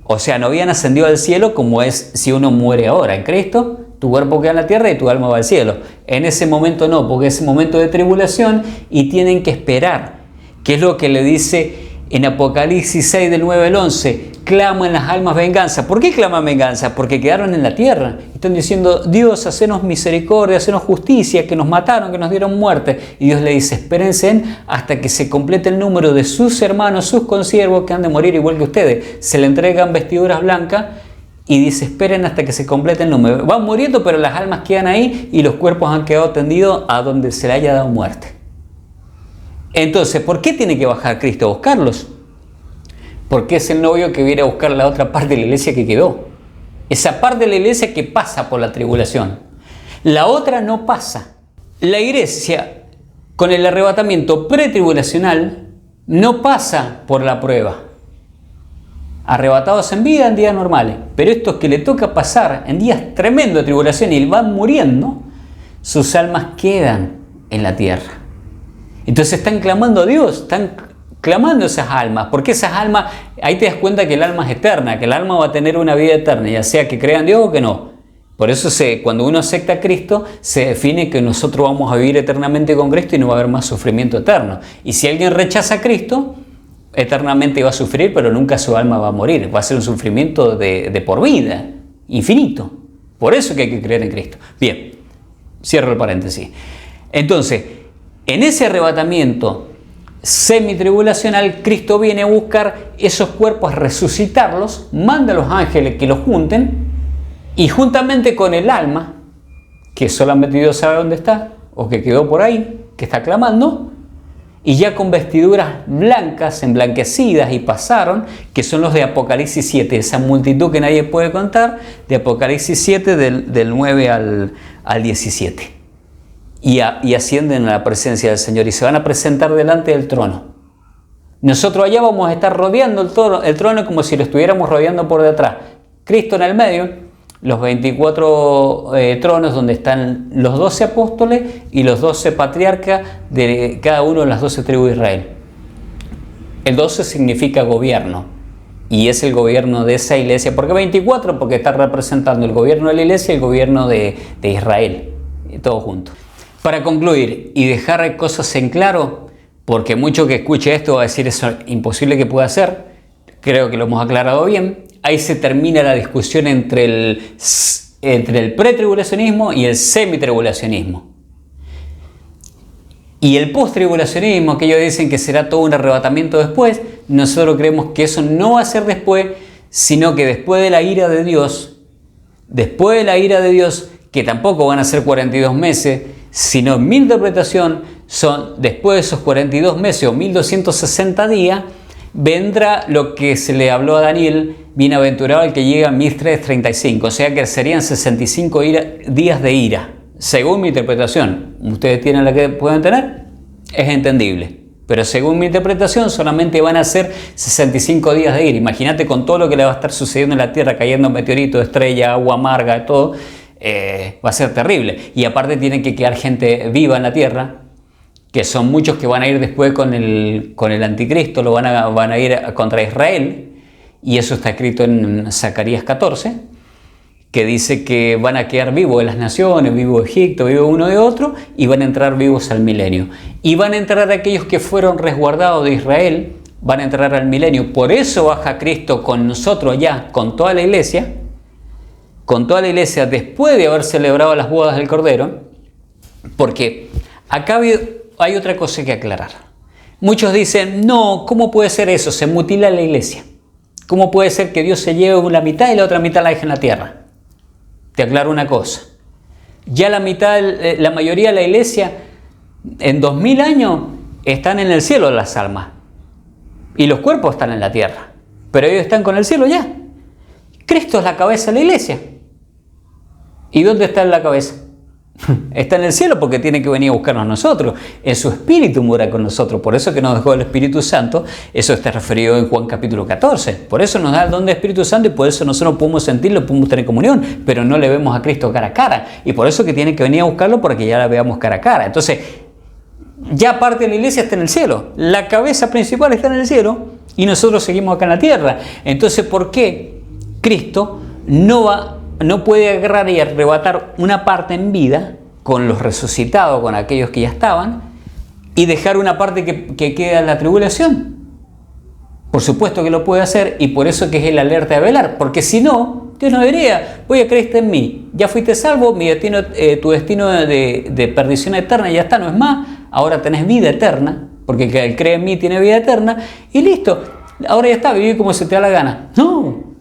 O sea, no habían ascendido al cielo como es si uno muere ahora en Cristo, tu cuerpo queda en la tierra y tu alma va al cielo. En ese momento no, porque es un momento de tribulación y tienen que esperar, que es lo que le dice en Apocalipsis 6 del 9 al 11, claman las almas venganza. ¿Por qué claman venganza? Porque quedaron en la tierra. Están diciendo, Dios, hacenos misericordia, hacenos justicia, que nos mataron, que nos dieron muerte. Y Dios le dice, espérense hasta que se complete el número de sus hermanos, sus consiervos, que han de morir igual que ustedes. Se le entregan vestiduras blancas y dice, esperen hasta que se complete el número. Van muriendo, pero las almas quedan ahí y los cuerpos han quedado tendidos a donde se le haya dado muerte. Entonces, ¿por qué tiene que bajar Cristo a buscarlos? Porque es el novio que viene a buscar la otra parte de la iglesia que quedó. Esa parte de la iglesia que pasa por la tribulación. La otra no pasa. La iglesia, con el arrebatamiento pretribulacional, no pasa por la prueba. Arrebatados en vida en días normales. Pero estos que le toca pasar en días tremendos de tribulación y van muriendo, sus almas quedan en la tierra. Entonces están clamando a Dios, están clamando esas almas, porque esas almas, ahí te das cuenta que el alma es eterna, que el alma va a tener una vida eterna, ya sea que crean Dios o que no. Por eso cuando uno acepta a Cristo, se define que nosotros vamos a vivir eternamente con Cristo y no va a haber más sufrimiento eterno. Y si alguien rechaza a Cristo, eternamente va a sufrir, pero nunca su alma va a morir, va a ser un sufrimiento de por vida, infinito. Por eso que hay que creer en Cristo. Bien, cierro el paréntesis. Entonces, en ese arrebatamiento semitribulacional, Cristo viene a buscar esos cuerpos, a resucitarlos, manda a los ángeles que los junten y juntamente con el alma, que solamente Dios sabe dónde está, o que quedó por ahí, que está clamando, y ya con vestiduras blancas, emblanquecidas y pasaron, que son los de Apocalipsis 7, esa multitud que nadie puede contar, de Apocalipsis 7 del 9 al 17. Y ascienden a la presencia del Señor y se van a presentar delante del trono. Nosotros allá vamos a estar rodeando el trono como si lo estuviéramos rodeando por detrás. Cristo en el medio, los 24 tronos donde están los 12 apóstoles y los 12 patriarcas de cada uno de las 12 tribus de Israel. El 12 significa gobierno, y es el gobierno de esa iglesia. ¿Por qué 24? Porque está representando el gobierno de la iglesia y el gobierno de Israel, todo junto. Para concluir y dejar cosas en claro, porque mucho que escuche esto va a decir eso es imposible que pueda ser, creo que lo hemos aclarado bien. Ahí se termina la discusión entre el pretribulacionismo y el semitribulacionismo. Y el post-tribulacionismo, que ellos dicen que será todo un arrebatamiento después, nosotros creemos que eso no va a ser después, sino que después de la ira de Dios, que tampoco van a ser 42 meses, sino en mi interpretación son después de esos 42 meses o 1260 días, vendrá lo que se le habló a Daniel, bienaventurado el que llega a 1335, o sea que serían 65 días de ira. Según mi interpretación, ustedes tienen la que pueden tener, es entendible. Pero según mi interpretación, solamente van a ser 65 días de ira. Imagínate con todo lo que le va a estar sucediendo en la Tierra, cayendo meteoritos, estrellas, agua amarga, todo, va a ser terrible. Y aparte tienen que quedar gente viva en la Tierra, que son muchos que van a ir después con el anticristo, van a ir contra Israel. Y eso está escrito en Zacarías 14. Que dice que van a quedar vivos de las naciones, vivo Egipto, vivo uno de otro, y van a entrar vivos al milenio. Y van a entrar aquellos que fueron resguardados de Israel, van a entrar al milenio. Por eso baja Cristo con nosotros ya, con toda la iglesia, después de haber celebrado las bodas del Cordero, porque acá hay otra cosa que aclarar. Muchos dicen, no, ¿cómo puede ser eso? Se mutila la iglesia. ¿Cómo puede ser que Dios se lleve la mitad y la otra mitad la deje en la tierra? Te aclaro una cosa, ya la mayoría de la iglesia en 2000 años están en el cielo las almas y los cuerpos están en la tierra, pero ellos están con el cielo ya. Cristo es la cabeza de la iglesia. ¿Y dónde está la cabeza? Está en el cielo porque tiene que venir a buscarnos a nosotros. En su espíritu mora con nosotros. Por eso que nos dejó el Espíritu Santo. Eso está referido en Juan capítulo 14. Por eso nos da el don del Espíritu Santo y por eso nosotros podemos sentirlo, podemos tener comunión. Pero no le vemos a Cristo cara a cara. Y por eso que tiene que venir a buscarlo porque ya la veamos cara a cara. Entonces, ya parte de la iglesia está en el cielo. La cabeza principal está en el cielo y nosotros seguimos acá en la tierra. Entonces, ¿por qué Cristo no puede agarrar y arrebatar una parte en vida con los resucitados, con aquellos que ya estaban, y dejar una parte que queda en la tribulación? Por supuesto que lo puede hacer, y por eso que es el alerta de velar, porque si no, Dios no diría, voy a creerte en mí, ya fuiste salvo, mi destino, tu destino de perdición eterna ya está, no es más, ahora tenés vida eterna, porque el que cree en mí tiene vida eterna, y listo, ahora ya está, viví como se te da la gana. No.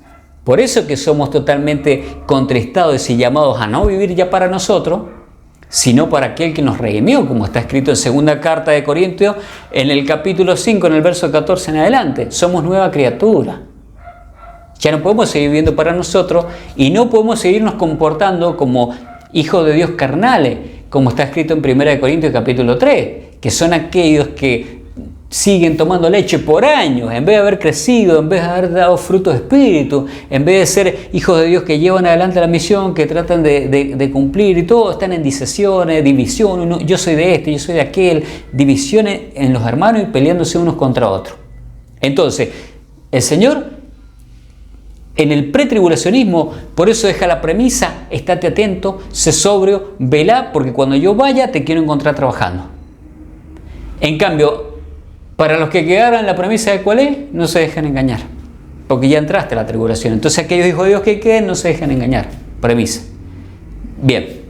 Por eso que somos totalmente contristados y llamados a no vivir ya para nosotros, sino para aquel que nos redimió, como está escrito en segunda carta de Corintios, en el capítulo 5, en el verso 14 en adelante. Somos nueva criatura. Ya no podemos seguir viviendo para nosotros y no podemos seguirnos comportando como hijos de Dios carnales, como está escrito en 1 Corintios capítulo 3, que son aquellos que siguen tomando leche por años, en vez de haber crecido, en vez de haber dado fruto de espíritu, en vez de ser hijos de Dios que llevan adelante la misión, que tratan de cumplir y todo, están en disensiones, división, yo soy de este, yo soy de aquel, divisiones en los hermanos y peleándose unos contra otros. Entonces, el Señor, en el pretribulacionismo, por eso deja la premisa, estate atento, sé sobrio, velá, porque cuando yo vaya te quiero encontrar trabajando. En cambio, para los que quedaran la premisa de cuál es, no se dejen engañar, porque ya entraste a la tribulación. Entonces aquellos hijos de Dios que queden, no se dejen engañar. Premisa. Bien.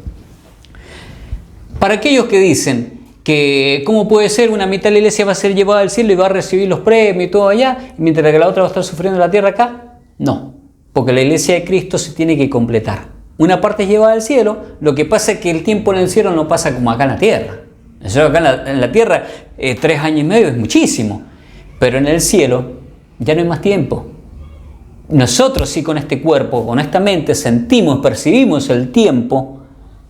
Para aquellos que dicen que cómo puede ser una mitad de la iglesia va a ser llevada al cielo y va a recibir los premios y todo allá, mientras que la otra va a estar sufriendo en la tierra acá, no, porque la iglesia de Cristo se tiene que completar. Una parte es llevada al cielo, lo que pasa es que el tiempo en el cielo no pasa como acá en la tierra. Acá en la tierra 3 años y medio es muchísimo, pero en el cielo ya no hay más tiempo. Nosotros sí con este cuerpo, con esta mente sentimos, percibimos el tiempo,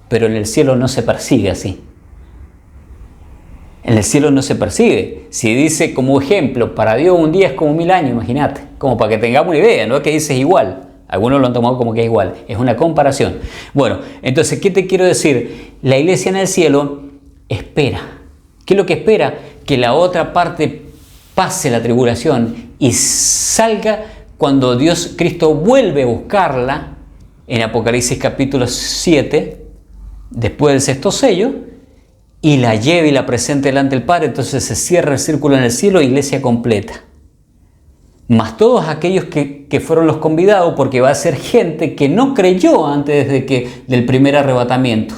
pero en el cielo no se percibe así. En el cielo no se percibe. Si dice como ejemplo, para Dios un día es como 1000 años, imagínate, como para que tengamos una idea, no es que dices igual. Algunos lo han tomado como que es igual, es una comparación. Bueno, entonces, ¿qué te quiero decir? La iglesia en el cielo espera. ¿Qué es lo que espera? Que la otra parte pase la tribulación y salga cuando Cristo vuelve a buscarla en Apocalipsis capítulo 7, después del sexto sello, y la lleve y la presente delante del Padre. Entonces se cierra el círculo en el cielo, iglesia completa. Más todos aquellos que fueron los convidados, porque va a ser gente que no creyó antes del primer arrebatamiento.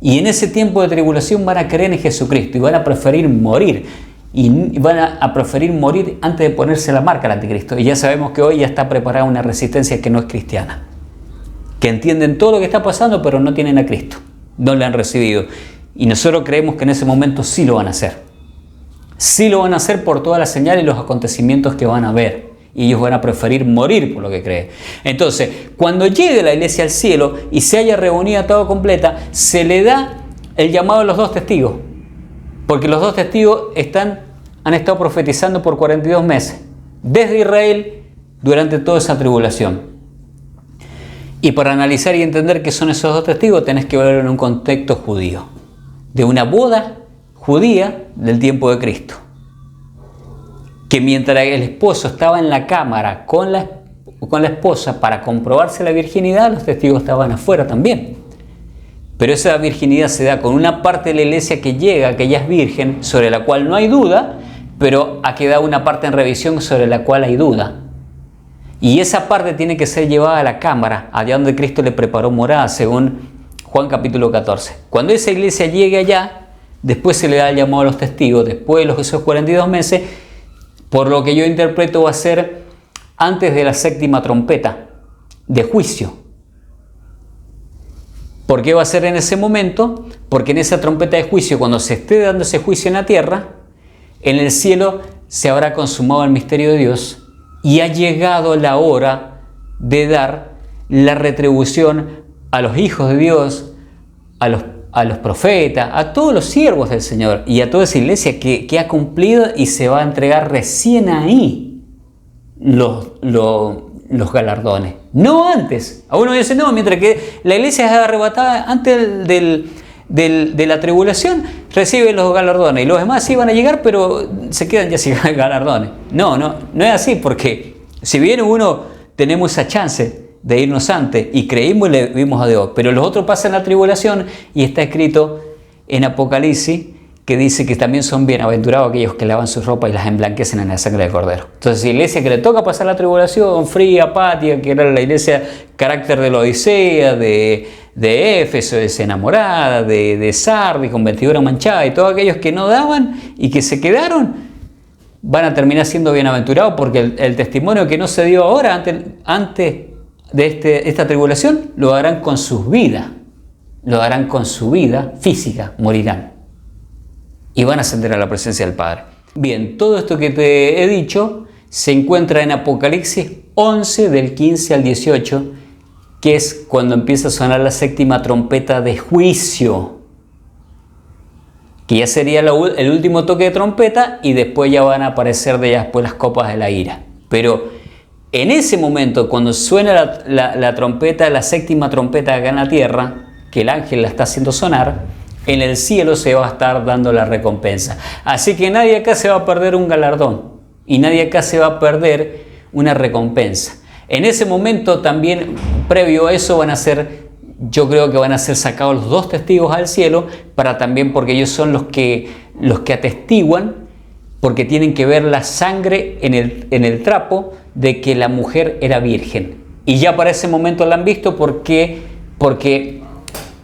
Y en ese tiempo de tribulación van a creer en Jesucristo y van a preferir morir. Y van a preferir morir antes de ponerse la marca al anticristo. Y ya sabemos que hoy ya está preparada una resistencia que no es cristiana, que entienden todo lo que está pasando, pero no tienen a Cristo, no le han recibido. Y nosotros creemos que en ese momento sí lo van a hacer. Sí lo van a hacer por todas las señales y los acontecimientos que van a ver. Y ellos van a preferir morir por lo que creen. Entonces, cuando llegue la iglesia al cielo y se haya reunido toda completa, se le da el llamado a los 2 testigos. Porque los 2 testigos han estado profetizando por 42 meses, desde Israel, durante toda esa tribulación. Y para analizar y entender qué son esos 2 testigos, tenés que verlo en un contexto judío, de una boda judía del tiempo de Cristo. Que mientras el esposo estaba en la cámara con la esposa para comprobarse la virginidad, los testigos estaban afuera también. Pero esa virginidad se da con una parte de la iglesia que llega, que ya es virgen, sobre la cual no hay duda, pero ha quedado una parte en revisión sobre la cual hay duda. Y esa parte tiene que ser llevada a la cámara, allá donde Cristo le preparó morada, según Juan capítulo 14. Cuando esa iglesia llegue allá, después se le da el llamado a los testigos, después de esos 42 meses, por lo que yo interpreto va a ser antes de la 7ª trompeta de juicio. ¿Por qué va a ser en ese momento? Porque en esa trompeta de juicio, cuando se esté dando ese juicio en la tierra, en el cielo se habrá consumado el misterio de Dios y ha llegado la hora de dar la retribución a los hijos de Dios, a los profetas, a todos los siervos del Señor y a toda esa iglesia que ha cumplido, y se va a entregar recién ahí los galardones, no antes. A uno dice, no, mientras que la iglesia es arrebatada antes de la tribulación, recibe los galardones, y los demás sí van a llegar, pero se quedan ya sin galardones. No es así, porque si bien uno tenemos esa chance de irnos antes y creímos y le vimos a Dios, pero los otros pasan la tribulación, y está escrito en Apocalipsis que dice que también son bienaventurados aquellos que lavan su ropa y las emblanquecen en la sangre del Cordero. Entonces, la iglesia que le toca pasar la tribulación, fría, apática, que era la iglesia carácter de la Odisea, de Éfeso, desenamorada, de Sardis, con vestidura manchada, y todos aquellos que no daban y que se quedaron, van a terminar siendo bienaventurados, porque el testimonio que no se dio ahora, antes de esta tribulación, lo harán con sus vidas. Lo harán con su vida física, morirán. Y van a ascender a la presencia del Padre. Bien, todo esto que te he dicho se encuentra en Apocalipsis 11, del 15 al 18, que es cuando empieza a sonar la 7ª trompeta de juicio, que ya sería el último toque de trompeta, y después ya van a aparecer después las copas de la ira. Pero en ese momento, cuando suena la trompeta, la 7ª trompeta acá en la tierra, que el ángel la está haciendo sonar, en el cielo se va a estar dando la recompensa. Así que nadie acá se va a perder un galardón, y nadie acá se va a perder una recompensa. En ese momento también, previo a eso, yo creo que van a ser sacados los 2 testigos al cielo, porque ellos son los que atestiguan, porque tienen que ver la sangre en el trapo de que la mujer era virgen. Y ya para ese momento la han visto, porque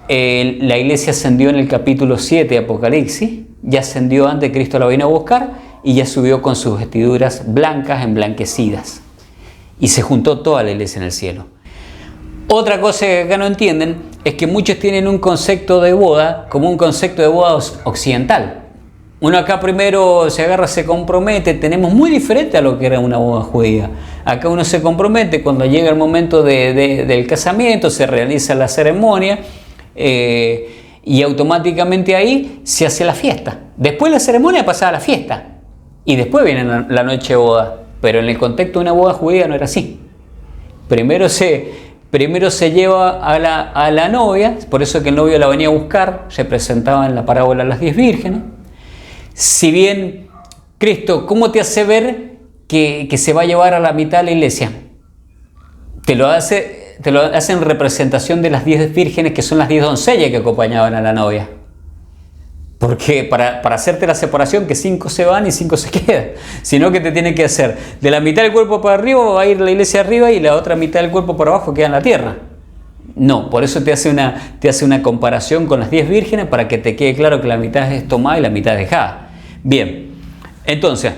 la iglesia ascendió en el capítulo 7 de Apocalipsis, ya ascendió antes, Cristo la vino a buscar, y ya subió con sus vestiduras blancas, emblanquecidas. Y se juntó toda la iglesia en el cielo. Otra cosa que acá no entienden es que muchos tienen un concepto de boda como un concepto de boda occidental. Uno acá primero se agarra, se compromete, tenemos muy diferente a lo que era una boda judía. Acá uno se compromete, cuando llega el momento del casamiento, se realiza la ceremonia, y automáticamente ahí se hace la fiesta. Después de la ceremonia pasaba la fiesta, y después viene la noche de boda. Pero en el contexto de una boda judía no era así. Primero se lleva a la novia, por eso que el novio la venía a buscar, se presentaba en la parábola las 10 vírgenes. Si bien Cristo, ¿cómo te hace ver que se va a llevar a la mitad de la iglesia? Te lo hace en representación de las 10 vírgenes, que son las 10 doncellas que acompañaban a la novia. Porque para hacerte la separación, que 5 se van y 5 se quedan, sino que te tiene que hacer de la mitad del cuerpo para arriba va a ir la iglesia arriba y la otra mitad del cuerpo para abajo queda en la tierra. No, por eso te hace una comparación con las 10 vírgenes para que te quede claro que la mitad es tomada y la mitad es dejada. Bien, entonces,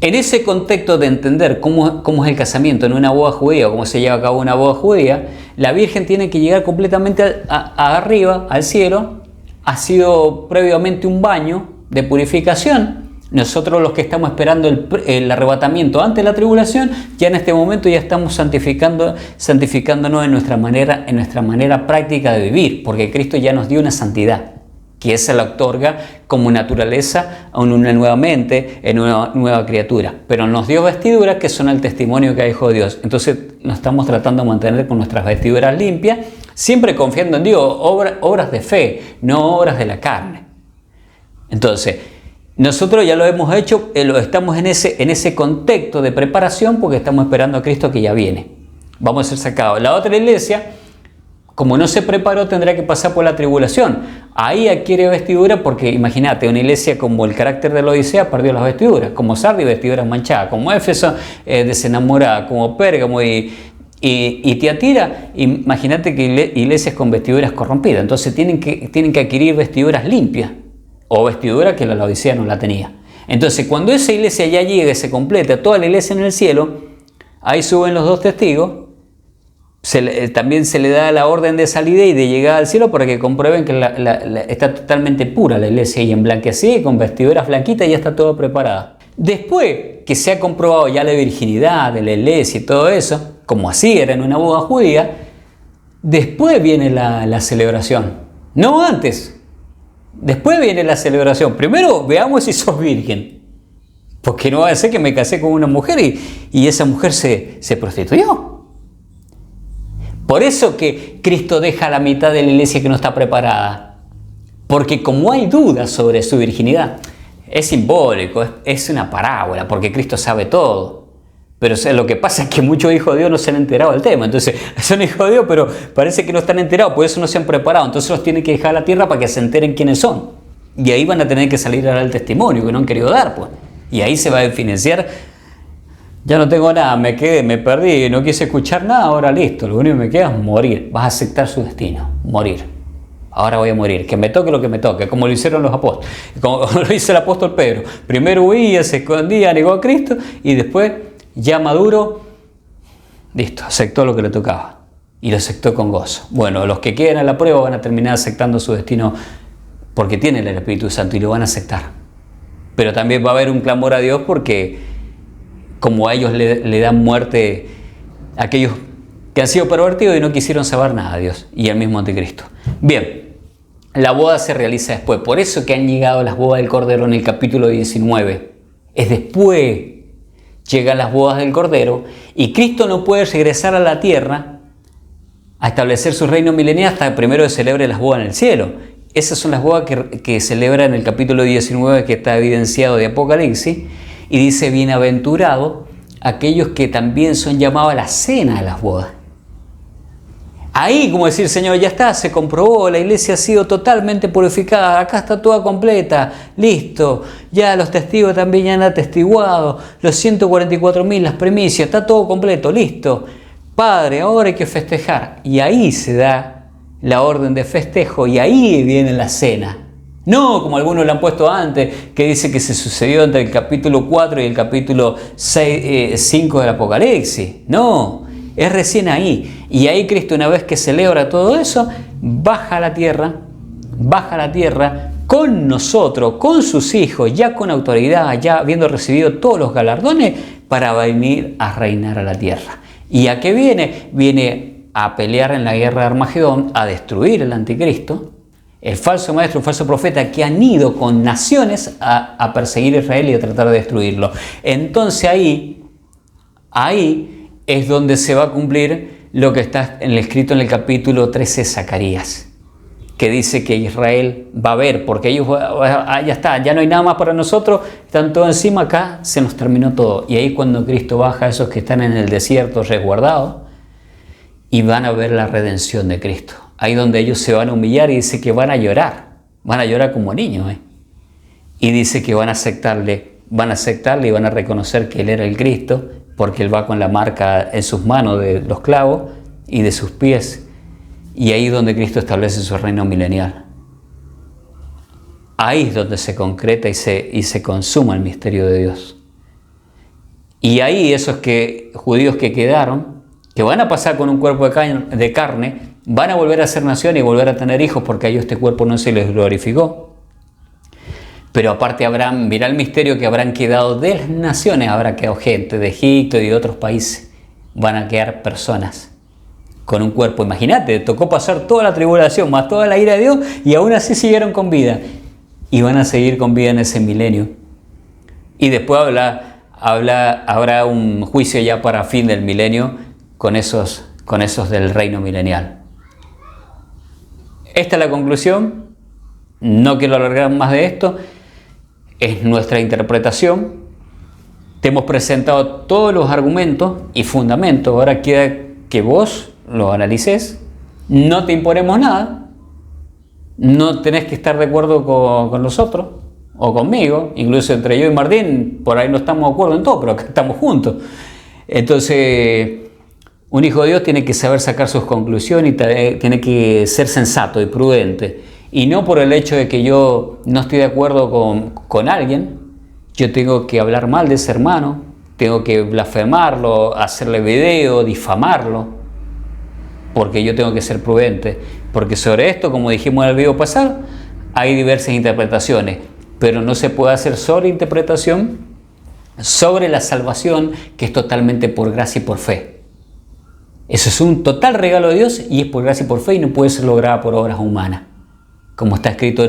en ese contexto de entender cómo es el casamiento en una boda judía o cómo se lleva a cabo una boda judía, la virgen tiene que llegar completamente arriba, al cielo. Ha sido previamente un baño de purificación. Nosotros, los que estamos esperando el arrebatamiento antes de la tribulación, ya en este momento ya estamos santificándonos en nuestra manera práctica de vivir, porque Cristo ya nos dio una santidad, que esa la otorga como naturaleza a una nueva mente, en una nueva criatura. Pero nos dio vestiduras que son el testimonio que ha dejado Dios. Entonces nos estamos tratando de mantener con nuestras vestiduras limpias, siempre confiando en Dios, obras de fe, no obras de la carne. Entonces, nosotros ya lo hemos hecho, estamos en ese contexto de preparación porque estamos esperando a Cristo que ya viene. Vamos a ser sacados. La otra iglesia, como no se preparó, tendrá que pasar por la tribulación. Ahí adquiere vestidura porque, imagínate, una iglesia como el carácter de la Odisea perdió las vestiduras, como Sardis, vestiduras manchadas, como Éfeso, desenamorada, como Pérgamo y Tiatira, imagínate que iglesias con vestiduras corrompidas. Entonces tienen que adquirir vestiduras limpias o vestiduras que la Laodicea no la tenía. Entonces cuando esa iglesia ya llegue, se complete toda la iglesia en el cielo, ahí suben los 2 testigos. También se le da la orden de salida y de llegada al cielo para que comprueben que está totalmente pura la iglesia y emblanquecida, con vestiduras blanquitas, ya está todo preparada. Después que se ha comprobado ya la virginidad de la iglesia y todo eso, como así era en una boda judía, después viene la celebración, no antes. Después viene la celebración. Primero veamos si sos virgen, porque no va a ser que me casé con una mujer y esa mujer se prostituyó. Por eso que Cristo deja la mitad de la iglesia que no está preparada, porque como hay dudas sobre su virginidad, es simbólico, es una parábola, porque Cristo sabe todo. Pero lo que pasa es que muchos hijos de Dios no se han enterado del tema. Entonces, son hijos de Dios, pero parece que no están enterados, por eso no se han preparado. Entonces los tienen que dejar a la tierra para que se enteren quiénes son. Y ahí van a tener que salir a dar el testimonio que no han querido dar, pues. Y ahí se va a financiar. Ya no tengo nada, me quedé, me perdí, no quise escuchar nada, ahora listo, lo único que me queda es morir. Vas a aceptar su destino, morir. Ahora voy a morir, que me toque lo que me toque, como lo hicieron los apóstoles, como lo hizo el apóstol Pedro. Primero huía, se escondía, negó a Cristo y después, ya maduro, listo, aceptó lo que le tocaba y lo aceptó con gozo. Bueno, los que queden a la prueba van a terminar aceptando su destino porque tienen el Espíritu Santo y lo van a aceptar. Pero también va a haber un clamor a Dios porque como a ellos le dan muerte a aquellos que han sido pervertidos y no quisieron saber nada de Dios y al mismo anticristo. Bien, la boda se realiza después. Por eso que han llegado las bodas del Cordero en el capítulo 19. Es después llegan las bodas del Cordero y Cristo no puede regresar a la tierra a establecer su reino milenial hasta primero celebre las bodas en el cielo. Esas son las bodas que celebra en el capítulo 19 que está evidenciado de Apocalipsis. Y dice, bienaventurados aquellos que también son llamados a la cena de las bodas. Ahí, como decir, Señor, ya está, se comprobó, la iglesia ha sido totalmente purificada, acá está toda completa, listo, ya los testigos también ya han atestiguado, los 144.000, las primicias, está todo completo, listo. Padre, ahora hay que festejar. Y ahí se da la orden de festejo y ahí viene la cena. No, como algunos lo han puesto antes, que dice que se sucedió entre el capítulo 4 y el capítulo 5 del Apocalipsis. No, es recién ahí. Y ahí Cristo, una vez que celebra todo eso, baja a la tierra con nosotros, con sus hijos, ya con autoridad, ya habiendo recibido todos los galardones, para venir a reinar a la tierra. ¿Y a qué viene? Viene a pelear en la guerra de Armagedón, a destruir el anticristo, el falso maestro, el falso profeta, que han ido con naciones a perseguir a Israel y a tratar de destruirlo. Entonces ahí es donde se va a cumplir lo que está escrito en el capítulo 13 de Zacarías, que dice que Israel va a ver, porque ellos, ya está, ya no hay nada más para nosotros, están todo encima, acá se nos terminó todo. Y ahí cuando Cristo baja a esos que están en el desierto resguardados y van a ver la redención de Cristo. Ahí donde ellos se van a humillar y dice que van a llorar como niños. Y dice que van a aceptarle y van a reconocer que Él era el Cristo, porque Él va con la marca en sus manos de los clavos y de sus pies. Y ahí es donde Cristo establece su reino milenial. Ahí es donde se concreta y se consuma el misterio de Dios. Y ahí esos judíos que quedaron, que van a pasar con un cuerpo de carne, van a volver a ser nación y volver a tener hijos, porque a ellos este cuerpo no se les glorificó. Pero aparte mirá el misterio, que habrán quedado de las naciones, habrá quedado gente de Egipto y de otros países. Van a quedar personas con un cuerpo. Imagínate, tocó pasar toda la tribulación, más toda la ira de Dios, y aún así siguieron con vida. Y van a seguir con vida en ese milenio. Y después habrá un juicio ya para fin del milenio con esos del reino milenial. Esta es la conclusión. No quiero alargar más de esto. Es nuestra interpretación. Te hemos presentado todos los argumentos y fundamentos. Ahora queda que vos lo analices. No te imponemos nada. No tenés que estar de acuerdo con nosotros o conmigo. Incluso entre yo y Martín, por ahí no estamos de acuerdo en todo, pero acá estamos juntos. Entonces, un hijo de Dios tiene que saber sacar sus conclusiones y tiene que ser sensato y prudente. Y no por el hecho de que yo no estoy de acuerdo con alguien, yo tengo que hablar mal de ese hermano, tengo que blasfemarlo, hacerle video, difamarlo, porque yo tengo que ser prudente. Porque sobre esto, como dijimos en el video pasado, hay diversas interpretaciones, pero no se puede hacer sobreinterpretación sobre la salvación, que es totalmente por gracia y por fe. Eso es un total regalo de Dios y es por gracia y por fe y no puede ser lograda por obras humanas, como está escrito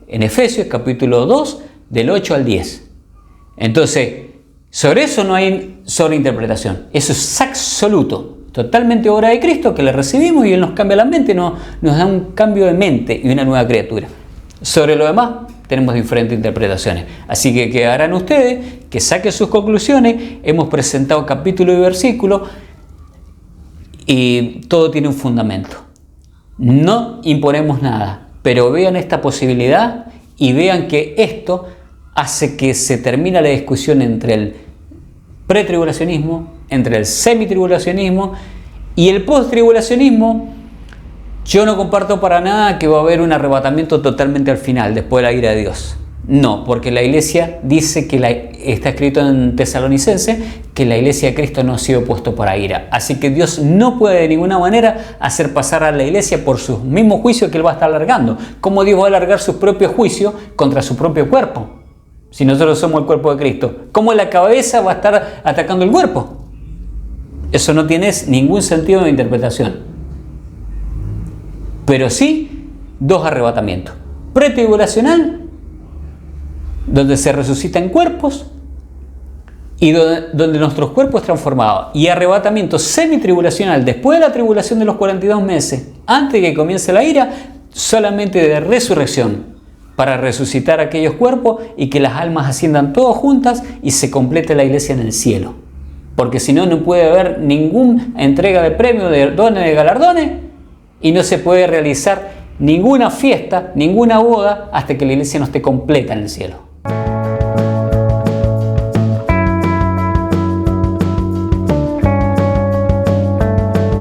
en Efesios capítulo 2 del 8 al 10. Entonces, sobre eso no hay sobreinterpretación, eso es absoluto, totalmente obra de Cristo, que le recibimos y Él nos cambia la mente, nos da un cambio de mente y una nueva criatura. Sobre lo demás tenemos diferentes interpretaciones, así que quedarán ustedes que saquen sus conclusiones. Hemos presentado capítulo y versículo y todo tiene un fundamento. No imponemos nada, pero vean esta posibilidad y vean que esto hace que se termine la discusión entre el pretribulacionismo, entre el semitribulacionismo y el posttribulacionismo. Yo no comparto para nada que va a haber un arrebatamiento totalmente al final, después de la ira de Dios. No, porque la iglesia dice que está escrito en Tesalonicenses que la iglesia de Cristo no ha sido puesto para ira. Así que Dios no puede de ninguna manera hacer pasar a la iglesia por sus mismos juicios que Él va a estar alargando. ¿Cómo Dios va a alargar sus propios juicios contra su propio cuerpo? Si nosotros somos el cuerpo de Cristo, ¿cómo la cabeza va a estar atacando el cuerpo? Eso no tiene ningún sentido de interpretación. Pero sí, dos arrebatamientos. Pretribulacional, donde se resucitan cuerpos y donde nuestros cuerpos transformados. Y arrebatamiento semitribulacional, después de la tribulación de los 42 meses, antes de que comience la ira, solamente de resurrección, para resucitar aquellos cuerpos y que las almas asciendan todas juntas y se complete la iglesia en el cielo. Porque si no, no puede haber ninguna entrega de premios, de dones, de galardones, y no se puede realizar ninguna fiesta, ninguna boda, hasta que la iglesia no esté completa en el cielo.